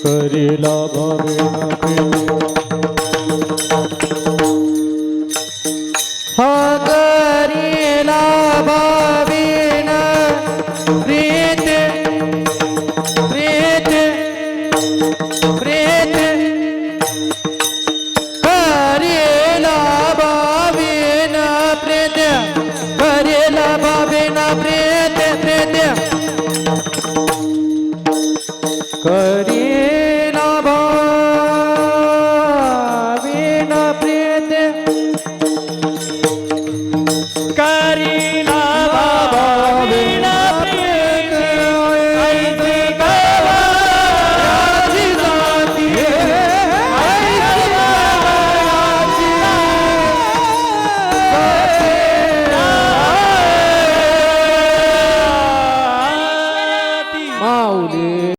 करीला भाविना हा करीला भाविना प्रीत प्रीत प्रीत करीला माऊली